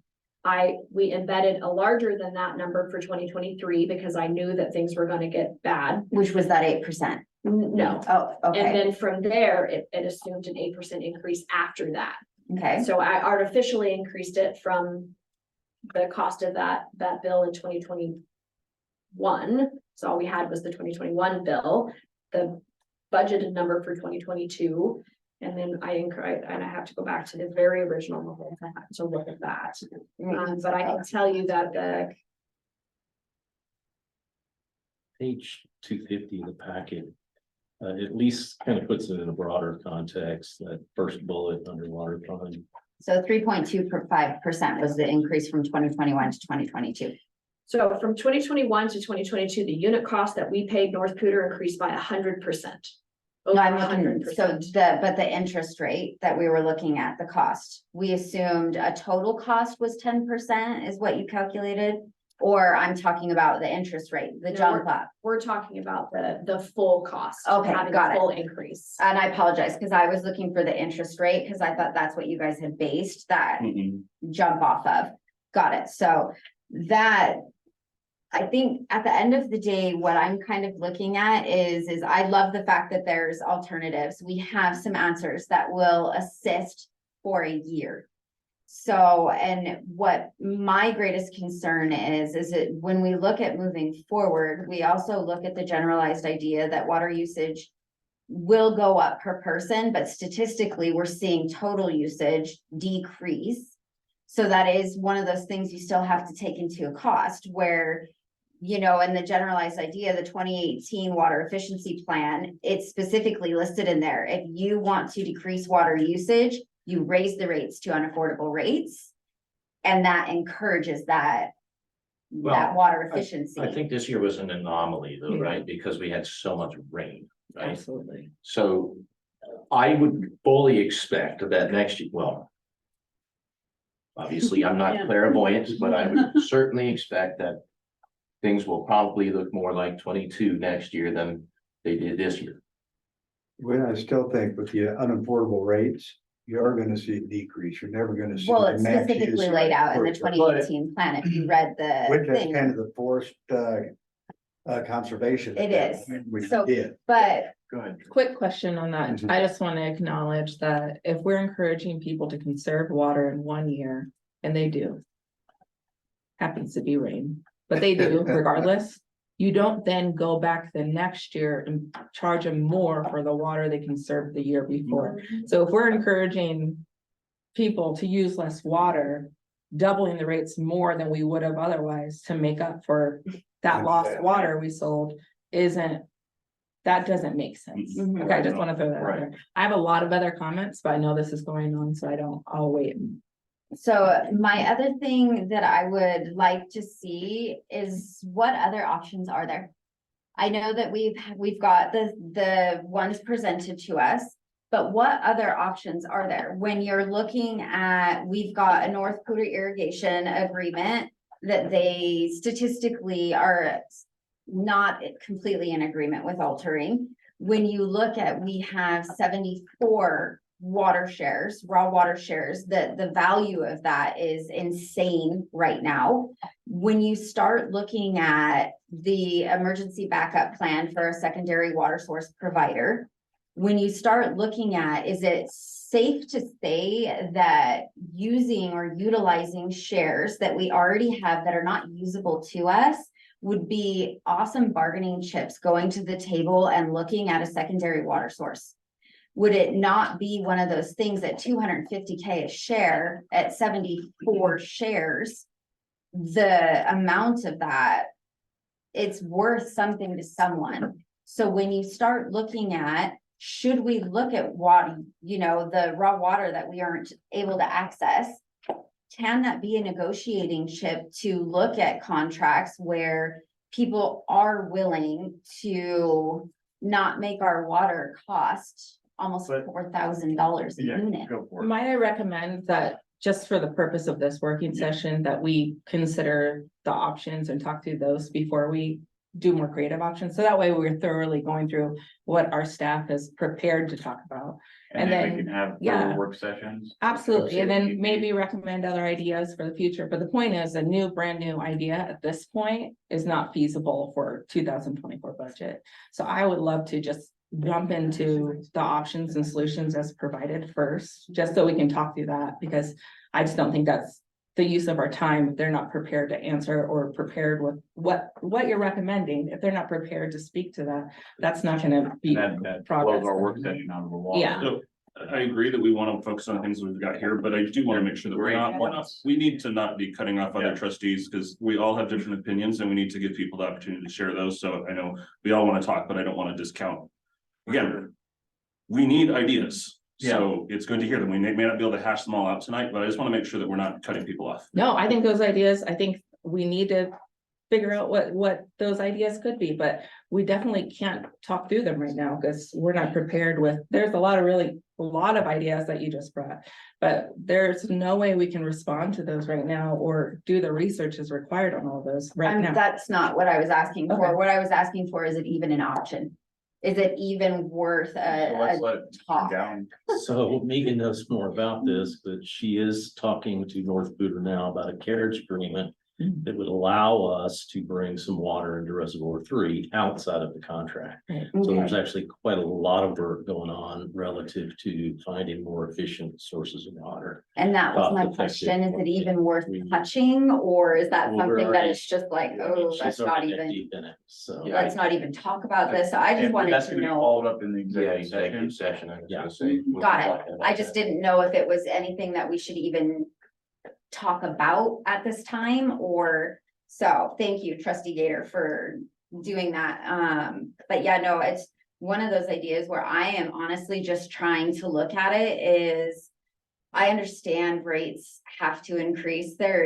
We embedded a larger than that number for 2023 because I knew that things were gonna get bad. which was that 8%. No, Oh, and okay, then from there, it assumed an 8% increase after that. okay. So I artificially increased it from the cost of that bill in 2021. So all we had was the 2021 bill, the budgeted number for 2022. And then and I have to go back to the very original model to look at that. But I can tell you that Page 250 of the packet. At least kind of puts it in a broader context, that first bullet under water fund. So 3.25% was the increase from 2021 to 2022. So from 2021 to 2022, the unit cost that we paid North Cooter increased by 100%. No, I'm looking, 100%. but the interest rate that we were looking at, the cost, we assumed a total cost was 10% is what you calculated? Or I'm talking about the interest rate, the No, jump up. We're talking about the full cost. Okay, having got the it. full increase. And I apologize, because I was looking for the interest rate, because I thought that's what you guys had based that Mm-mm. jump off of. Got it. So that. I think at the end of the day, what I'm kind of looking at is I love the fact that there's alternatives. We have some answers that will assist for a year. So, and what my greatest concern is that when we look at moving forward, we also look at the generalized idea that water usage will go up per person, but statistically, we're seeing total usage decrease. So that is one of those things you still have to take into a cost where, you know, in the generalized idea, the 2018 water efficiency plan, it's specifically listed in there. If you want to decrease water usage, you raise the rates to unaffordable rates. And that encourages that Well, water efficiency. I think this year was an anomaly though, right? Because we had so much rain, right? Absolutely. So I would fully expect that next year, well. Obviously, I'm not Yeah. clairvoyant, but I would certainly expect that. Things will probably look more like 22 next year than they did this year. Well, I still think with the unaffordable rates, you are gonna see a decrease. You're never gonna see. Well, the it's matches specifically laid out in the for- 2018 plan, if you read Which the is thing. kind of the forced, conservation. It is. We So- did. But Go ahead. Quick question on that. Mhm. I just want to acknowledge that if we're encouraging people to conserve water in 1 year, and they do. Happens to be rain, but they do regardless. You don't then go back the next year and charge them more for the water they conserved the year before. So if we're encouraging people to use less water, doubling the rates more than we would have otherwise to make up for that lost Exactly. water we sold that doesn't make sense. Mhm. Okay, I just want to throw that out Right. there. I have a lot of other comments, but I know this is going on, so I'll wait. so my other thing that I would like to see is what other options are there? I know that we've got the ones presented to us, but what other options are there? When you're looking at, we've got a North Cooter irrigation agreement that they statistically are not completely in agreement with altering. When you look at, we have 74 water shares, raw water shares, the value of that is insane right now. When you start looking at the emergency backup plan for a secondary water source provider, when you start looking at, is it safe to say that using or utilizing shares that we already have that are not usable to us would be awesome bargaining chips going to the table and looking at a secondary water source? Would it not be one of those things at 250K a share at 74 shares? The amount of that, it's worth something to someone. So when you start looking at, should we look at water, you know, the raw water that we aren't able to access? Can that be a negotiating chip to look at contracts where people are willing to not make our water cost almost But- $4,000 a Yeah, unit? go for it. Might I recommend that just for the purpose of this working session, that we consider the options and talk through those before we do more creative options? So that way we're thoroughly going through what our staff is prepared to talk about. And then we then- can have yeah. further work sessions. Absolutely, and Absolutely. then maybe recommend other ideas for the future, but the point is, a brand new idea at this point is not feasible for 2024 budget. So I would love to just jump into the options and solutions as provided first, just so we can talk through that, because I just don't think that's the use of our time. If they're not prepared to answer or prepared with what you're recommending, if they're not prepared to speak to that, that's not gonna be That blows progress. our work session out of the water. Yeah. So I agree that we want to focus on things we've got here, but I do want to make sure that we need to not be cutting off other Yeah. trustees because we all have different opinions and we need to give people the opportunity to share those. So I know we all want to talk, but I don't want to discount. Again, we need ideas. So it's good to hear them. We may not be able to hash them all out tonight, but I just want to make sure that we're not cutting people off. No, I think those ideas, I think we need to figure out what those ideas could be, but we definitely can't talk through them right now because we're not prepared with, there's a lot of ideas that you just brought. But there's no way we can respond to those right now or do the research is required on all those right now. That's not what I was asking Okay. for. What I was asking for, is it even an option? Is it even worth So let's a let talk? Down. So Megan knows more about this, but she is talking to North Booter now about a carriage agreement Mhm. that would allow us to bring some water into Reservoir 3 outside of the contract. So Okay. there's actually quite a lot of work going on relative to finding more efficient sources of water. And that was my Cost question, is effective. it even worth We- touching, or is that Well, we're something that already- is just like, oh, She's let's not already neck even, deep in it, so. Yeah. let's not even talk about this, so I just And wanted that's to gonna be know. followed up in the Yeah, executive session. executive session, I was Yeah. gonna say. Got it. I just didn't know if it was anything that we should even talk about at this time, or, so, thank you, trustee Gator, for doing that. But yeah, no, it's one of those ideas where I am honestly just trying to look at it is, I understand rates have to increase there,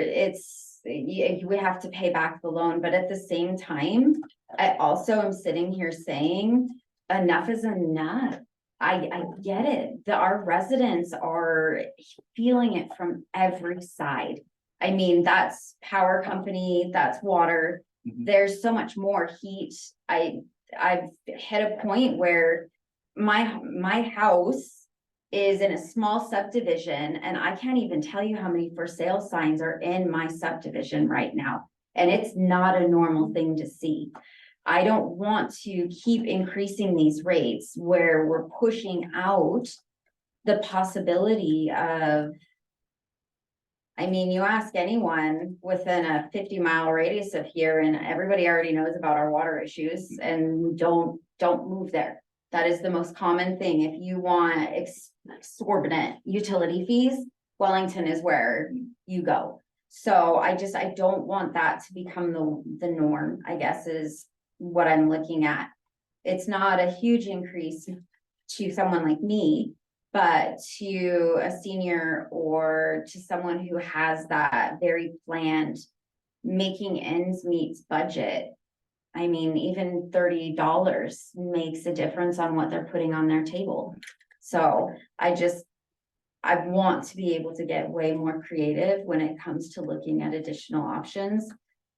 we have to pay back the loan, but at the same time, I also am sitting here saying, enough is enough. I get it, our residents are feeling it from every side. I mean, that's power company, that's water, Mhm. there's so much more heat. I've hit a point where my house is in a small subdivision, and I can't even tell you how many for sale signs are in my subdivision right now. And it's not a normal thing to see. I don't want to keep increasing these rates where we're pushing out the possibility of, I mean, you ask anyone within a 50-mile radius of here and everybody already knows about our water issues, and we don't move there. That is the most common thing. If you want exorbitant utility fees, Wellington is where you go. So I don't want that to become the norm, I guess, is what I'm looking at. It's not a huge increase to someone like me, but to a senior or to someone who has that very planned, making ends meet budget. I mean, even $30 makes a difference on what they're putting on their table. So I want to be able to get way more creative when it comes to looking at additional options.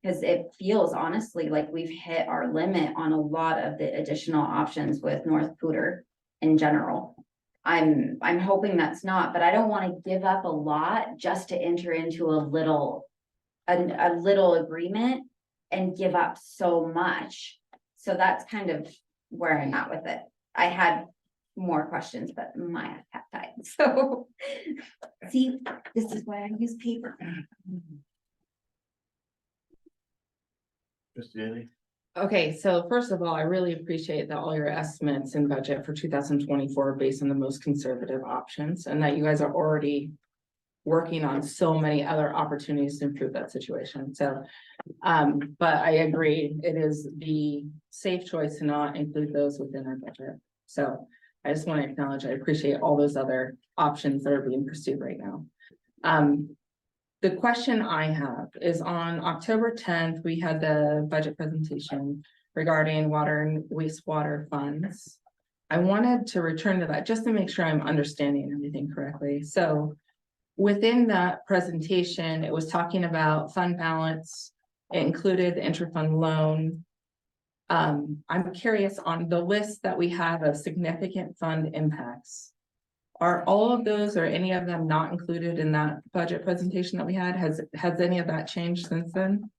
Cause it feels honestly like we've hit our limit on a lot of the additional options with North Pooter in general. I'm hoping that's not, but I don't want to give up a lot just to enter into a little agreement and give up so much. So that's kind of where I'm at with it. I had more questions, but my appetite, so. See, this is why I use paper. Trustee Daly? Okay, so first of all, I really appreciate that all your estimates and budget for 2024 are based on the most conservative options, and that you guys are already working on so many other opportunities to improve that situation. So, but I agree, it is the safe choice to not include those within our budget. So I just want to acknowledge, I appreciate all those other options that are being pursued right now. The question I have is on October 10th, we had the budget presentation regarding water and wastewater funds. I wanted to return to that just to make sure I'm understanding everything correctly. So within that presentation, it was talking about fund balance. It included the interfund loan. I'm curious on the list that we have of significant fund impacts. Are all of those or any of them not included in that budget presentation that we had? Has any of that changed since then?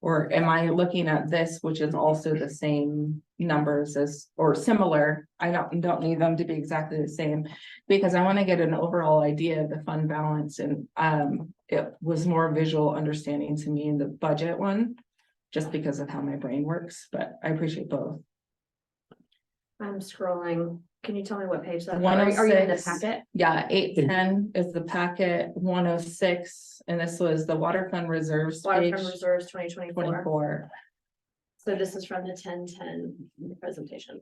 Or am I looking at this, which is also the same numbers as, or similar? I don't need them to be exactly the same, because I want to get an overall idea of the fund balance, and it was more visual understanding to me in the budget one, just because of how my brain works, but I appreciate both. I'm scrolling. Can you tell me what page that? Are you in the 106. packet? Yeah, 810 is the packet, 106, and this was the water fund reserves Water page from reserves 2024. 24. So this is from the 1010 presentation.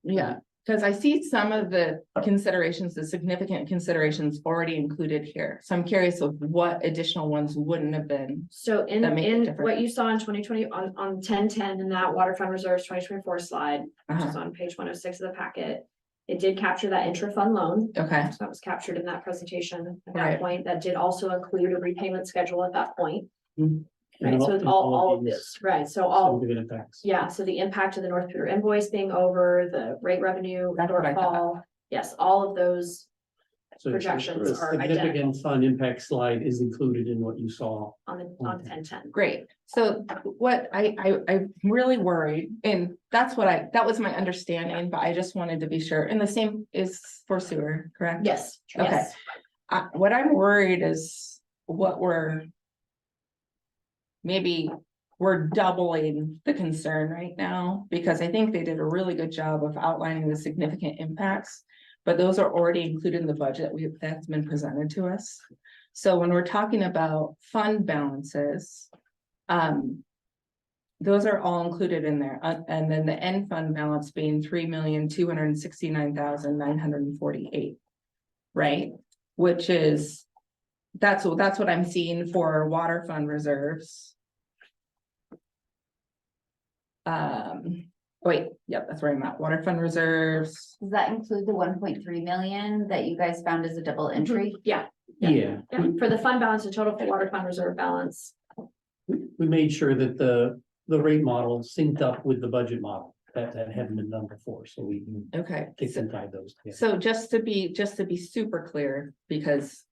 Yeah, Cause I see some of the considerations, the significant considerations already included here. So I'm curious of what additional ones wouldn't have been. So in, That make it in different. what you saw in 2020, on 1010 in that water fund reserves 2024 slide, which is Uh-huh. on page 106 of the packet. It did capture that intra-fund loan. Okay, So that was captured in that presentation at Right. that point. That did also include a repayment schedule at that point. Mhm. Right, so it's all of this, right, so all, Significant impacts. yeah, so the impact of the North Peter invoice being over, the rate revenue That's what I thought. shortfall. Yes, all of those, So projections the are significant fund impact slide is included in what you saw. on Okay. 1010. great. So what I'm really worried, and that's that was my understanding, but I just wanted to be sure. And the same is for sewer, correct? Yes, Okay. yes, What I'm worried is what maybe we're doubling the concern right now, because I think they did a really good job of outlining the significant impacts. But those are already included in the budget that's been presented to us. So when we're talking about fund balances, those are all included in there, and then the end fund balance being 3,269,948. Right, which is, that's what I'm seeing for water fund reserves. Wait, yep, that's where I'm at, water fund reserves. Does that include the 1.3 million that you guys found as a double entry? yeah, Yeah, yeah, for the fund balance, the total for water fund reserve balance. we made sure that the rate model synced up with the budget model. That hadn't been done before, so we can Okay, kick and tie those. together. so just to be super clear, because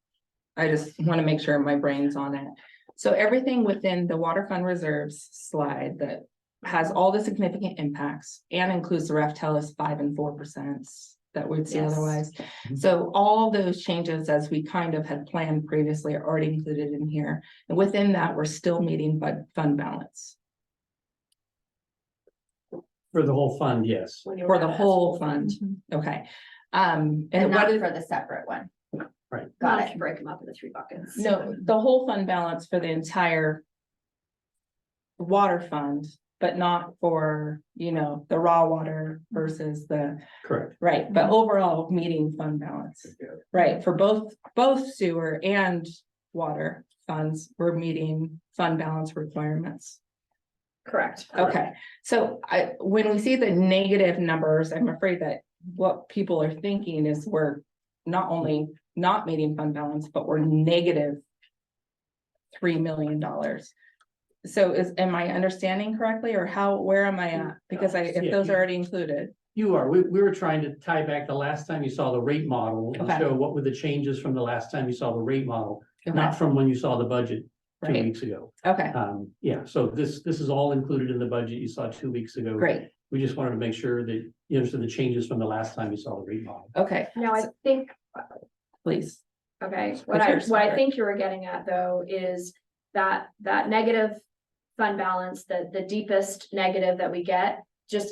I just want to make sure my brain's on it. So everything within the water fund reserves slide that has all the significant impacts and includes the Raftellus 5% and 4% that we'd see Yes. otherwise. So all those changes, as we kind of had planned previously, are already included in here. And within that, we're still meeting fund balance For the whole fund, yes. when you for were the at whole SB. fund. Okay. And And not what is, for the separate one? Right. Got Not it. if you break them up into 3 buckets. no, the whole fund balance for the entire water fund, but not for, the raw water versus the, Correct. right, but overall meeting fund balance. Right, for both sewer and water funds, we're meeting fund balance requirements. Correct. Okay, so when we see the negative numbers, I'm afraid that what people are thinking is we're not only not meeting fund balance, but we're negative $3 million. So am I understanding correctly, or where am I at? Because if Yeah, those are already included, You are, we were trying to tie back the last time you saw the rate model and Okay. show what were the changes from the last time you saw the rate model, okay, not from when you saw the budget 2 right, weeks ago. okay, Yeah, so this is all included in the budget you saw 2 weeks ago. great, We just wanted to make sure that you understood the changes from the last time you saw the rate model. okay, Now, I think, please, okay, But you're what I smart. think you were getting at though is that negative fund balance, the deepest negative that we get,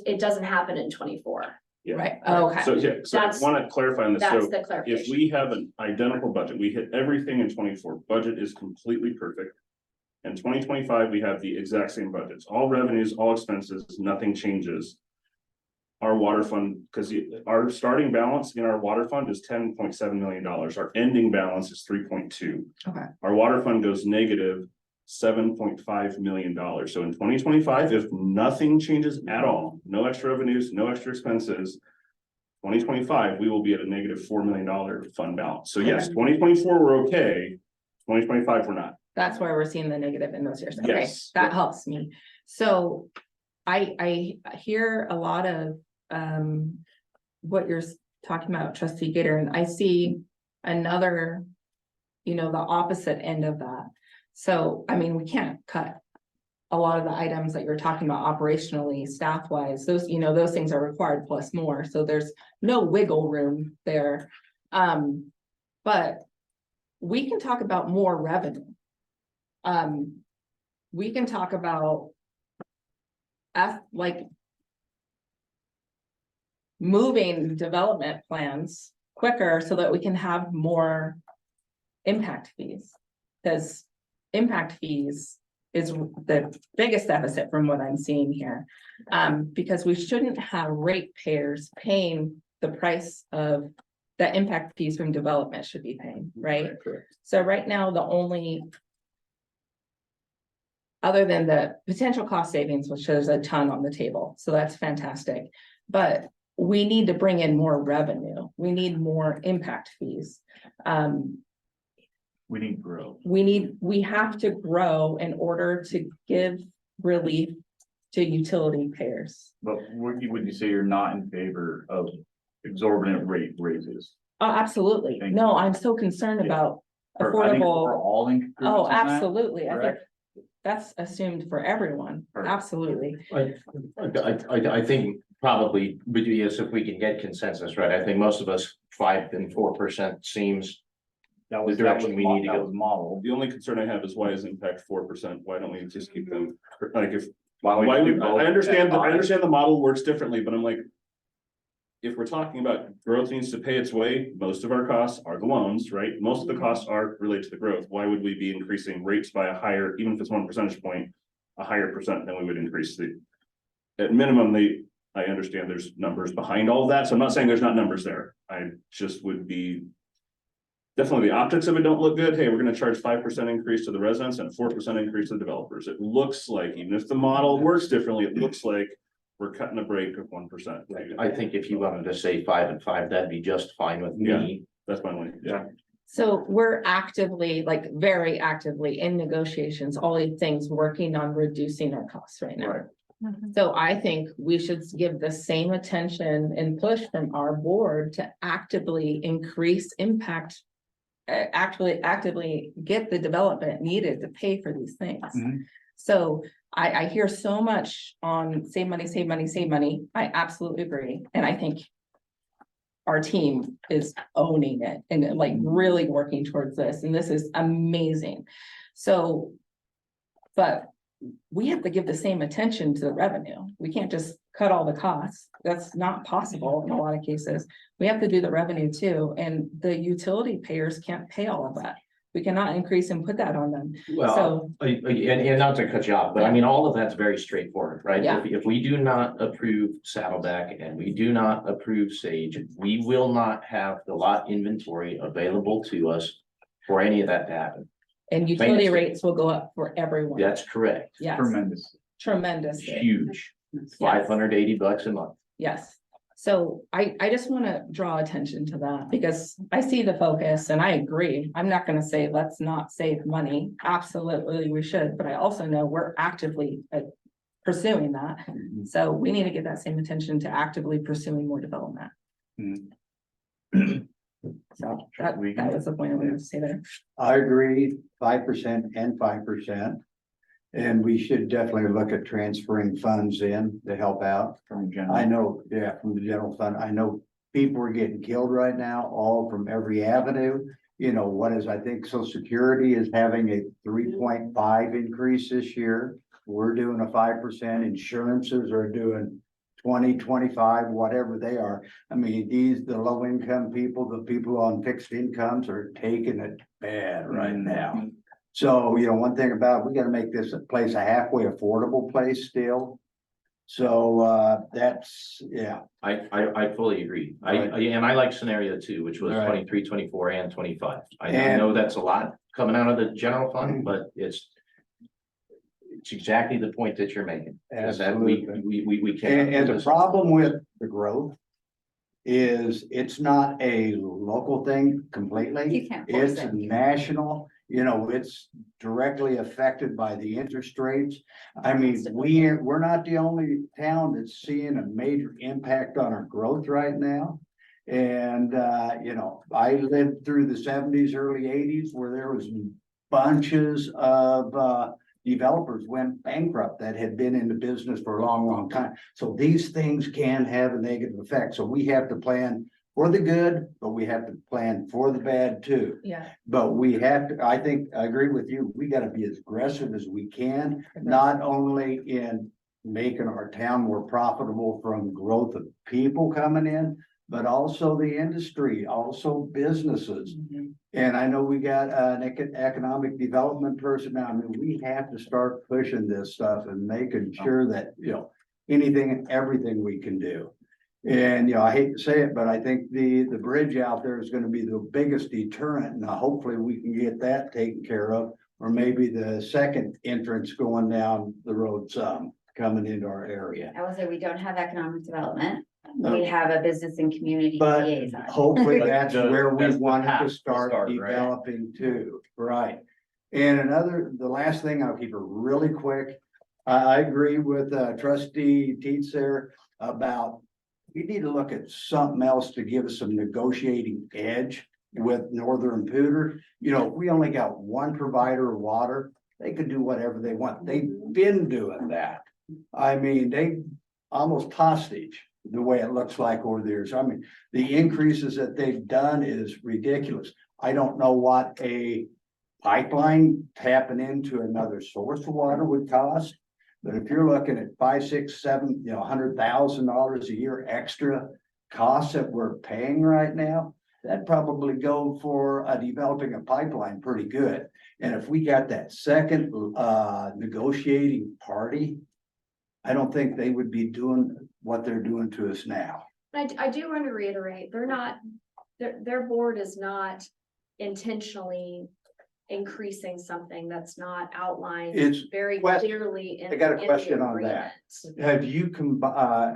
it doesn't happen in 24. Yeah. right, okay, So, yeah, so I That's- want to clarify on this. That's So the if clarification. we have an identical budget, we hit everything in 24, budget is completely perfect. In 2025, we have the exact same budgets, all revenues, all expenses, nothing changes. Our water fund, because our starting balance in our water fund is $10.7 million. Our ending balance is 3.2. Okay. Our water fund goes negative $7.5 million. So in 2025, if nothing changes at all, no extra revenues, no extra expenses. 2025, we will be at a negative $4 million fund balance. So yes, 2024, we're okay. 2025, we're not. that's why we're seeing the negative in those years, okay, Yes. that helps me. So I hear a lot of what you're talking about, trustee Gator, and I see another, the opposite end of that. So, I mean, we can't cut a lot of the items that you're talking about operationally, staff wise, those, those things are required plus more, so there's no wiggle room there. But we can talk about more revenue. We can talk about moving development plans quicker so that we can have more impact fees. Because impact fees is the biggest deficit from what I'm seeing here. Because we shouldn't have ratepayers paying the price of the impact fees from development should be paying, right? Correct. So right now, the only. Other than the potential cost savings, which there's a ton on the table, so that's fantastic. But we need to bring in more revenue. We need more impact fees. We need growth. We have to grow in order to give relief to utility payers. But would you say you're not in favor of exorbitant rate raises? Oh, absolutely. Thank No, I'm so concerned Yeah. about Or I think affordable. for all improvements Oh, in that, absolutely. I think correct? that's assumed for everyone. Perfect. Absolutely. I think probably, but yes, if we can get consensus, right, I think most of us, 5 and 4% seems. That was, the direction we need to that go. was modeled. The only concern I have is why is impact 4%? Why don't we just keep them, like if, Why would why, you do both I understand, at I five? understand the model works differently, but I'm like. If we're talking about growth needs to pay its way, most of our costs are the loans, right? Most of the costs are related to the growth. Why would we be increasing rates by a higher, even if it's 1 percentage point, a higher percent than we would increase the. At minimum, I understand there's numbers behind all of that, so I'm not saying there's not numbers there. I just would be. Definitely the optics of it don't look good. Hey, we're gonna charge 5% increase to the residents and 4% increase to the developers. It looks like, even if the model works differently, it looks like. We're cutting a break of 1%. I think if you wanted to say 5 and 5, that'd be just fine with me. That's my only, yeah. So we're actively, like very actively in negotiations, all these things, working on reducing our costs right now. Right. So I think we should give the same attention and push from our board to actively increase impact. Actually actively get the development needed to pay for these things. Mhm. So I hear so much on save money, save money, save money. I absolutely agree. And I think our team is owning it and like really working towards this. And this is amazing. So, but we have to give the same attention to the revenue. We can't just cut all the costs. That's not possible in a lot of cases. We have to do the revenue too, and the utility payers can't pay all of that. We cannot increase and put that on them. Well, So, and not to cut you off, but I mean, all of that's very straightforward, right? Yeah. If we do not approve Saddleback and we do not approve Sage, we will not have the lot inventory available to us for any of that to happen. and utility Fantastic. rates will go up for everyone. That's correct. Yes, Tremendous. tremendous. Huge, $580 a month. Yes. So I just want to draw attention to that because I see the focus and I agree. I'm not going to say let's not save money. Absolutely, we should, but I also know we're actively pursuing that. So we need to give that same attention to actively pursuing more development. So that was the point I wanted to say there. I agree, 5% and 5%. And we should definitely look at transferring funds in to help out. From general. I know, yeah, from the general fund, I know people are getting killed right now, all from every avenue. You know, I think Social Security is having a 3.5 increase this year. We're doing a 5%, insurances are doing 20, 25, whatever they are. I mean, the low income people, the people on fixed incomes are taking it bad right now. So, you know, one thing about, we gotta make this a place, a halfway affordable place still. So, that's, yeah. I fully agree. Right. And I like scenario 2, which was Right. 23, 24 and 25. I And- know that's a lot coming out of the general fund, but it's exactly the point that you're making. Is that we can't. And the problem with the growth is it's not a local thing completely. You can't force It's it. national, you know, it's directly affected by the interest rates. I mean, we're not the only town that's seeing a major impact on our growth right now. And, you know, I lived through the 70s, early 80s, where there was bunches of, developers went bankrupt that had been in the business for a long, long time. So these things can have a negative effect. So we have to plan for the good, but we have to plan for the bad too. Yeah. But we have to, I think, I agree with you, we gotta be as aggressive as we can, not only in making our town more profitable from growth of people coming in, but also the industry, also businesses. And I know we got an economic development person now. I mean, we have to start pushing this stuff and making sure that, you know, anything and everything we can do. And, you know, I hate to say it, but I think the bridge out there is gonna be the biggest deterrent. Now, hopefully we can get that taken care of. Or maybe the second entrance going down the road some, coming into our area. I will say we don't have economic development. We have a business and community But liaison. hopefully But that's the- where we that's the wanted path to to start start, right? developing too, right? And the last thing, I'll keep it really quick. I agree with trustee Teets there about we need to look at something else to give us some negotiating edge with Northern Pooter. You know, if we only got one provider of water, they could do whatever they want. They've been doing that. I mean, they almost hostage the way it looks like over there. So I mean, the increases that they've done is ridiculous. I don't know what a pipeline tapping into another source of water would cost. But if you're looking at 5, 6, 7, you know, $100,000 a year extra costs that we're paying right now, that'd probably go for developing a pipeline pretty good. And if we got that second negotiating party, I don't think they would be doing what they're doing to us now. I do want to reiterate, they're not, their board is not intentionally increasing something that's not outlined It's very question- clearly in. I got a in the question on that. agreement.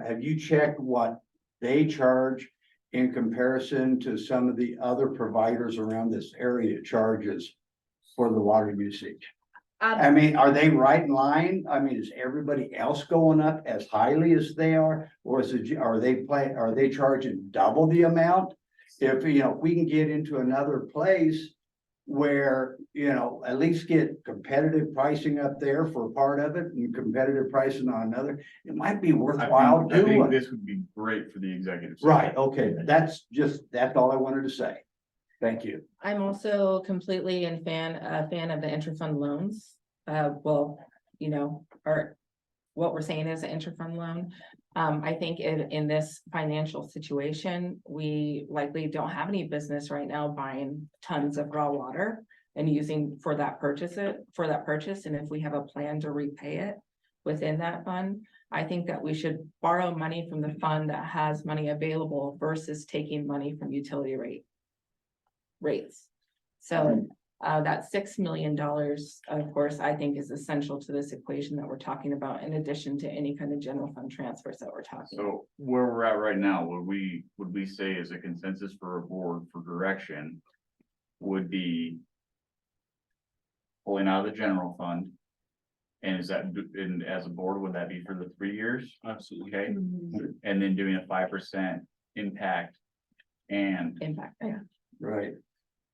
Have you checked what they charge in comparison to some of the other providers around this area charges for the water usage? I mean, are they right in line? I mean, is everybody else going up as highly as they are? Or are they charging double the amount? If, you know, we can get into another place where, you know, at least get competitive pricing up there for part of it and competitive pricing on another, it might be worthwhile I think doing. this would be great for the executive. session. Right, okay, that's all I wanted to say. Thank you. I'm also completely a fan of the interfund loans. Well, you know, or what we're saying is an interfund loan. I think in this financial situation, we likely don't have any business right now buying tons of raw water and using for that purchase. And if we have a plan to repay it within that fund, I think that we should borrow money from the fund that has money available versus taking money from utility rates. So that $6 million, of course, I think is essential to this equation that we're talking about, in addition to any kind of general fund transfers that we're talking. So where we're at right now, would we say as a consensus for a board for direction would be pulling out of the general fund? And is that, and as a board, would that be for the 3 years? Absolutely. Okay, and then doing a 5% impact and, Impact, yeah, Right.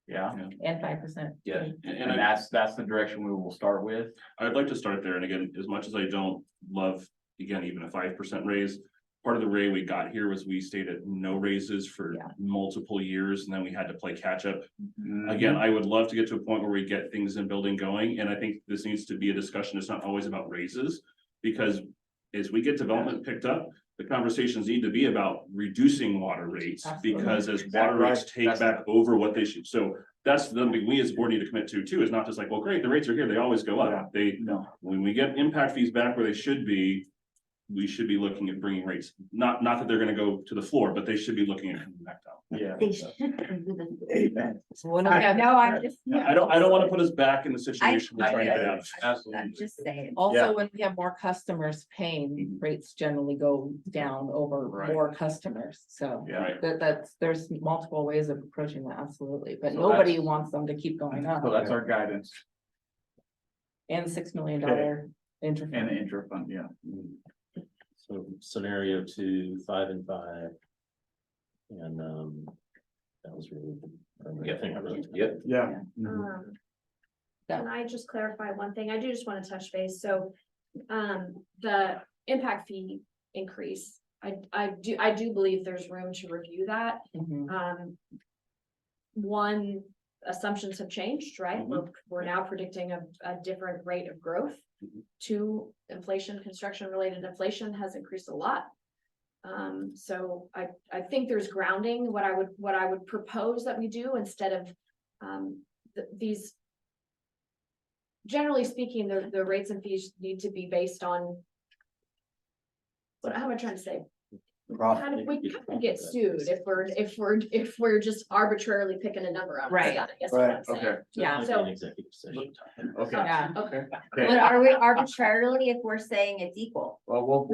yeah, and 5%. Yeah. and that's the direction we will start with. I'd like to start there, and again, as much as I don't love, again, even a 5% raise. Part of the way we got here was we stayed at no raises for Yeah. multiple years, and then we had to play catch up. Mm-hmm. Again, I would love to get to a point where we get things in building going, and I think this needs to be a discussion. It's not always about raises. Because as we get development picked up, the conversations need to be about reducing water rates. Absolutely. Because as water rates take That's- back over what they should, so that's the thing we as a board need to commit to too, is not just like, well, great, the rates are here, they always go up. They, No, when we get impact fees back where they should be. We should be looking at bringing rates, not that they're gonna go to the floor, but they should be looking at coming back down. yeah. They should. Amen. So when we have- No, I'm just. I don't wanna put us back in the situation we're trying to get out of. Absolutely. I'm just saying. Also, when we have more customers paying, Mhm. rates generally go down over Right. more customers, so. Yeah. Right. There's multiple ways of approaching that, absolutely, but So nobody that's- wants them to keep going So up. that's our guidance And $6 million and the interfund. intra-fund, yeah. So scenario 2, 5 and 5. And that was really. I think I wrote. Yep. Yeah. Can I just clarify one thing? I do just want to touch base. So, the impact fee increase, I do believe there's room to review that. Mhm. One, assumptions have changed, right? We're now predicting a different rate of growth. Two, inflation, construction related inflation has increased a lot. So I think there's grounding. What I would propose that we do instead of, these. Generally speaking, the rates and fees need to be based on. How am I trying to say? Kind of, we kind of get sued if we're just arbitrarily picking a number out. of the Right. sky, I guess what I'm Right, saying. okay, Yeah. Might be an executive session time. okay, Yeah. Okay. okay. But are we arbitrarily if we're saying it's equal? Well,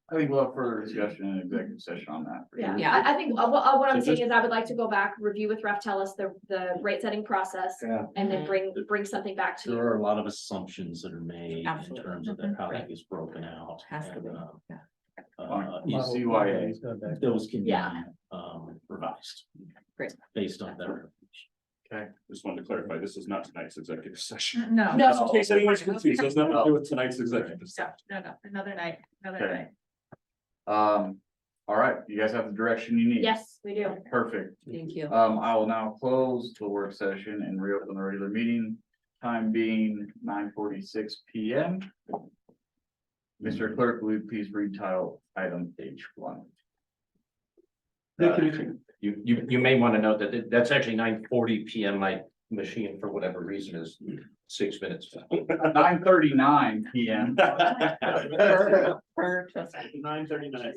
I think we'll have further discussion in executive session on that. Yeah, Yeah. I think, what I'm So saying just- is I would like to go back, review with Ref Tellus the rate setting process. Yeah. And then bring something back to There you. are a lot of assumptions that are made in Absolutely. terms of that, how that gets broken out. Has to and, be, yeah. ECYA. Those can be, Yeah. revised. Great. Based on that. Just wanted to clarify, this is not tonight's executive session. No. No. In case anyone's confused, it has nothing to do with tonight's executive session. No, another night, another Okay. night. All right, you guys have the direction you need? Yes, we do. Perfect. Thank you. I will now close the work session and reopen the regular meeting, time being 9:46 PM. Mr. Clerk, will you please read title item H1? You may want to note that that's actually 9:40 PM. My machine, for whatever reason, is 6 minutes. 9:39 PM. Per trustee. 9:39.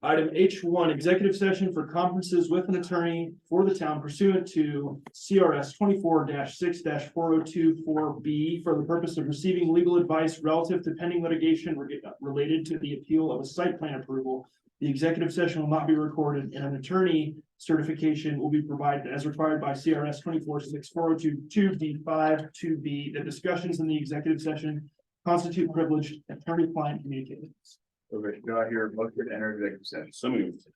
Item H1, executive session for conferences with an attorney for the town pursuant to CRS 24-6-4024B for the purpose of receiving legal advice relative to pending litigation related to the appeal of a site plan approval. The executive session will not be recorded, and an attorney certification will be provided as required by CRS 24-6-4022B5 2B. The discussions in the executive session constitute privileged attorney-client communications. Okay, do I hear a motion to enter executive session? So moved.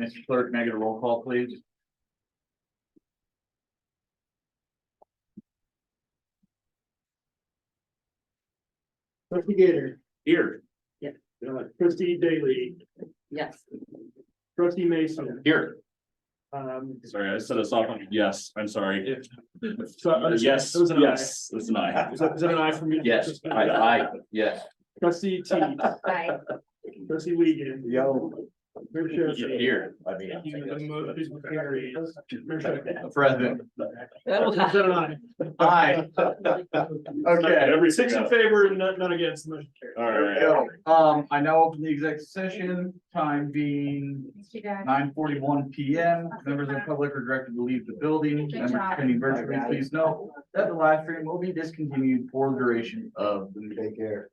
Mr. Clerk, make it a roll call, please. Trustee Gator. Here. Trustee Daly. Yes. Trustee Mason. Here. Sorry, I set us off on, yes, I'm sorry. so- Yes, it was an aye. yes, it's an aye. Is that an aye from you? Yes, I, yes. Trustee T, Bye. trustee Wiegand. Yo. Mayor Sherrill. Here, I mean. The motion carries. Mayor Sherrill. Present. Is that an aye? Aye. Okay. Every 6 in favor and none against, the motion carries. All There we right. go. I now open the executive session, time being 9:41 PM. Members of the public are directed to leave the building. Members attending virtually, please note that the live stream will be discontinued for the duration of the meeting. Take care.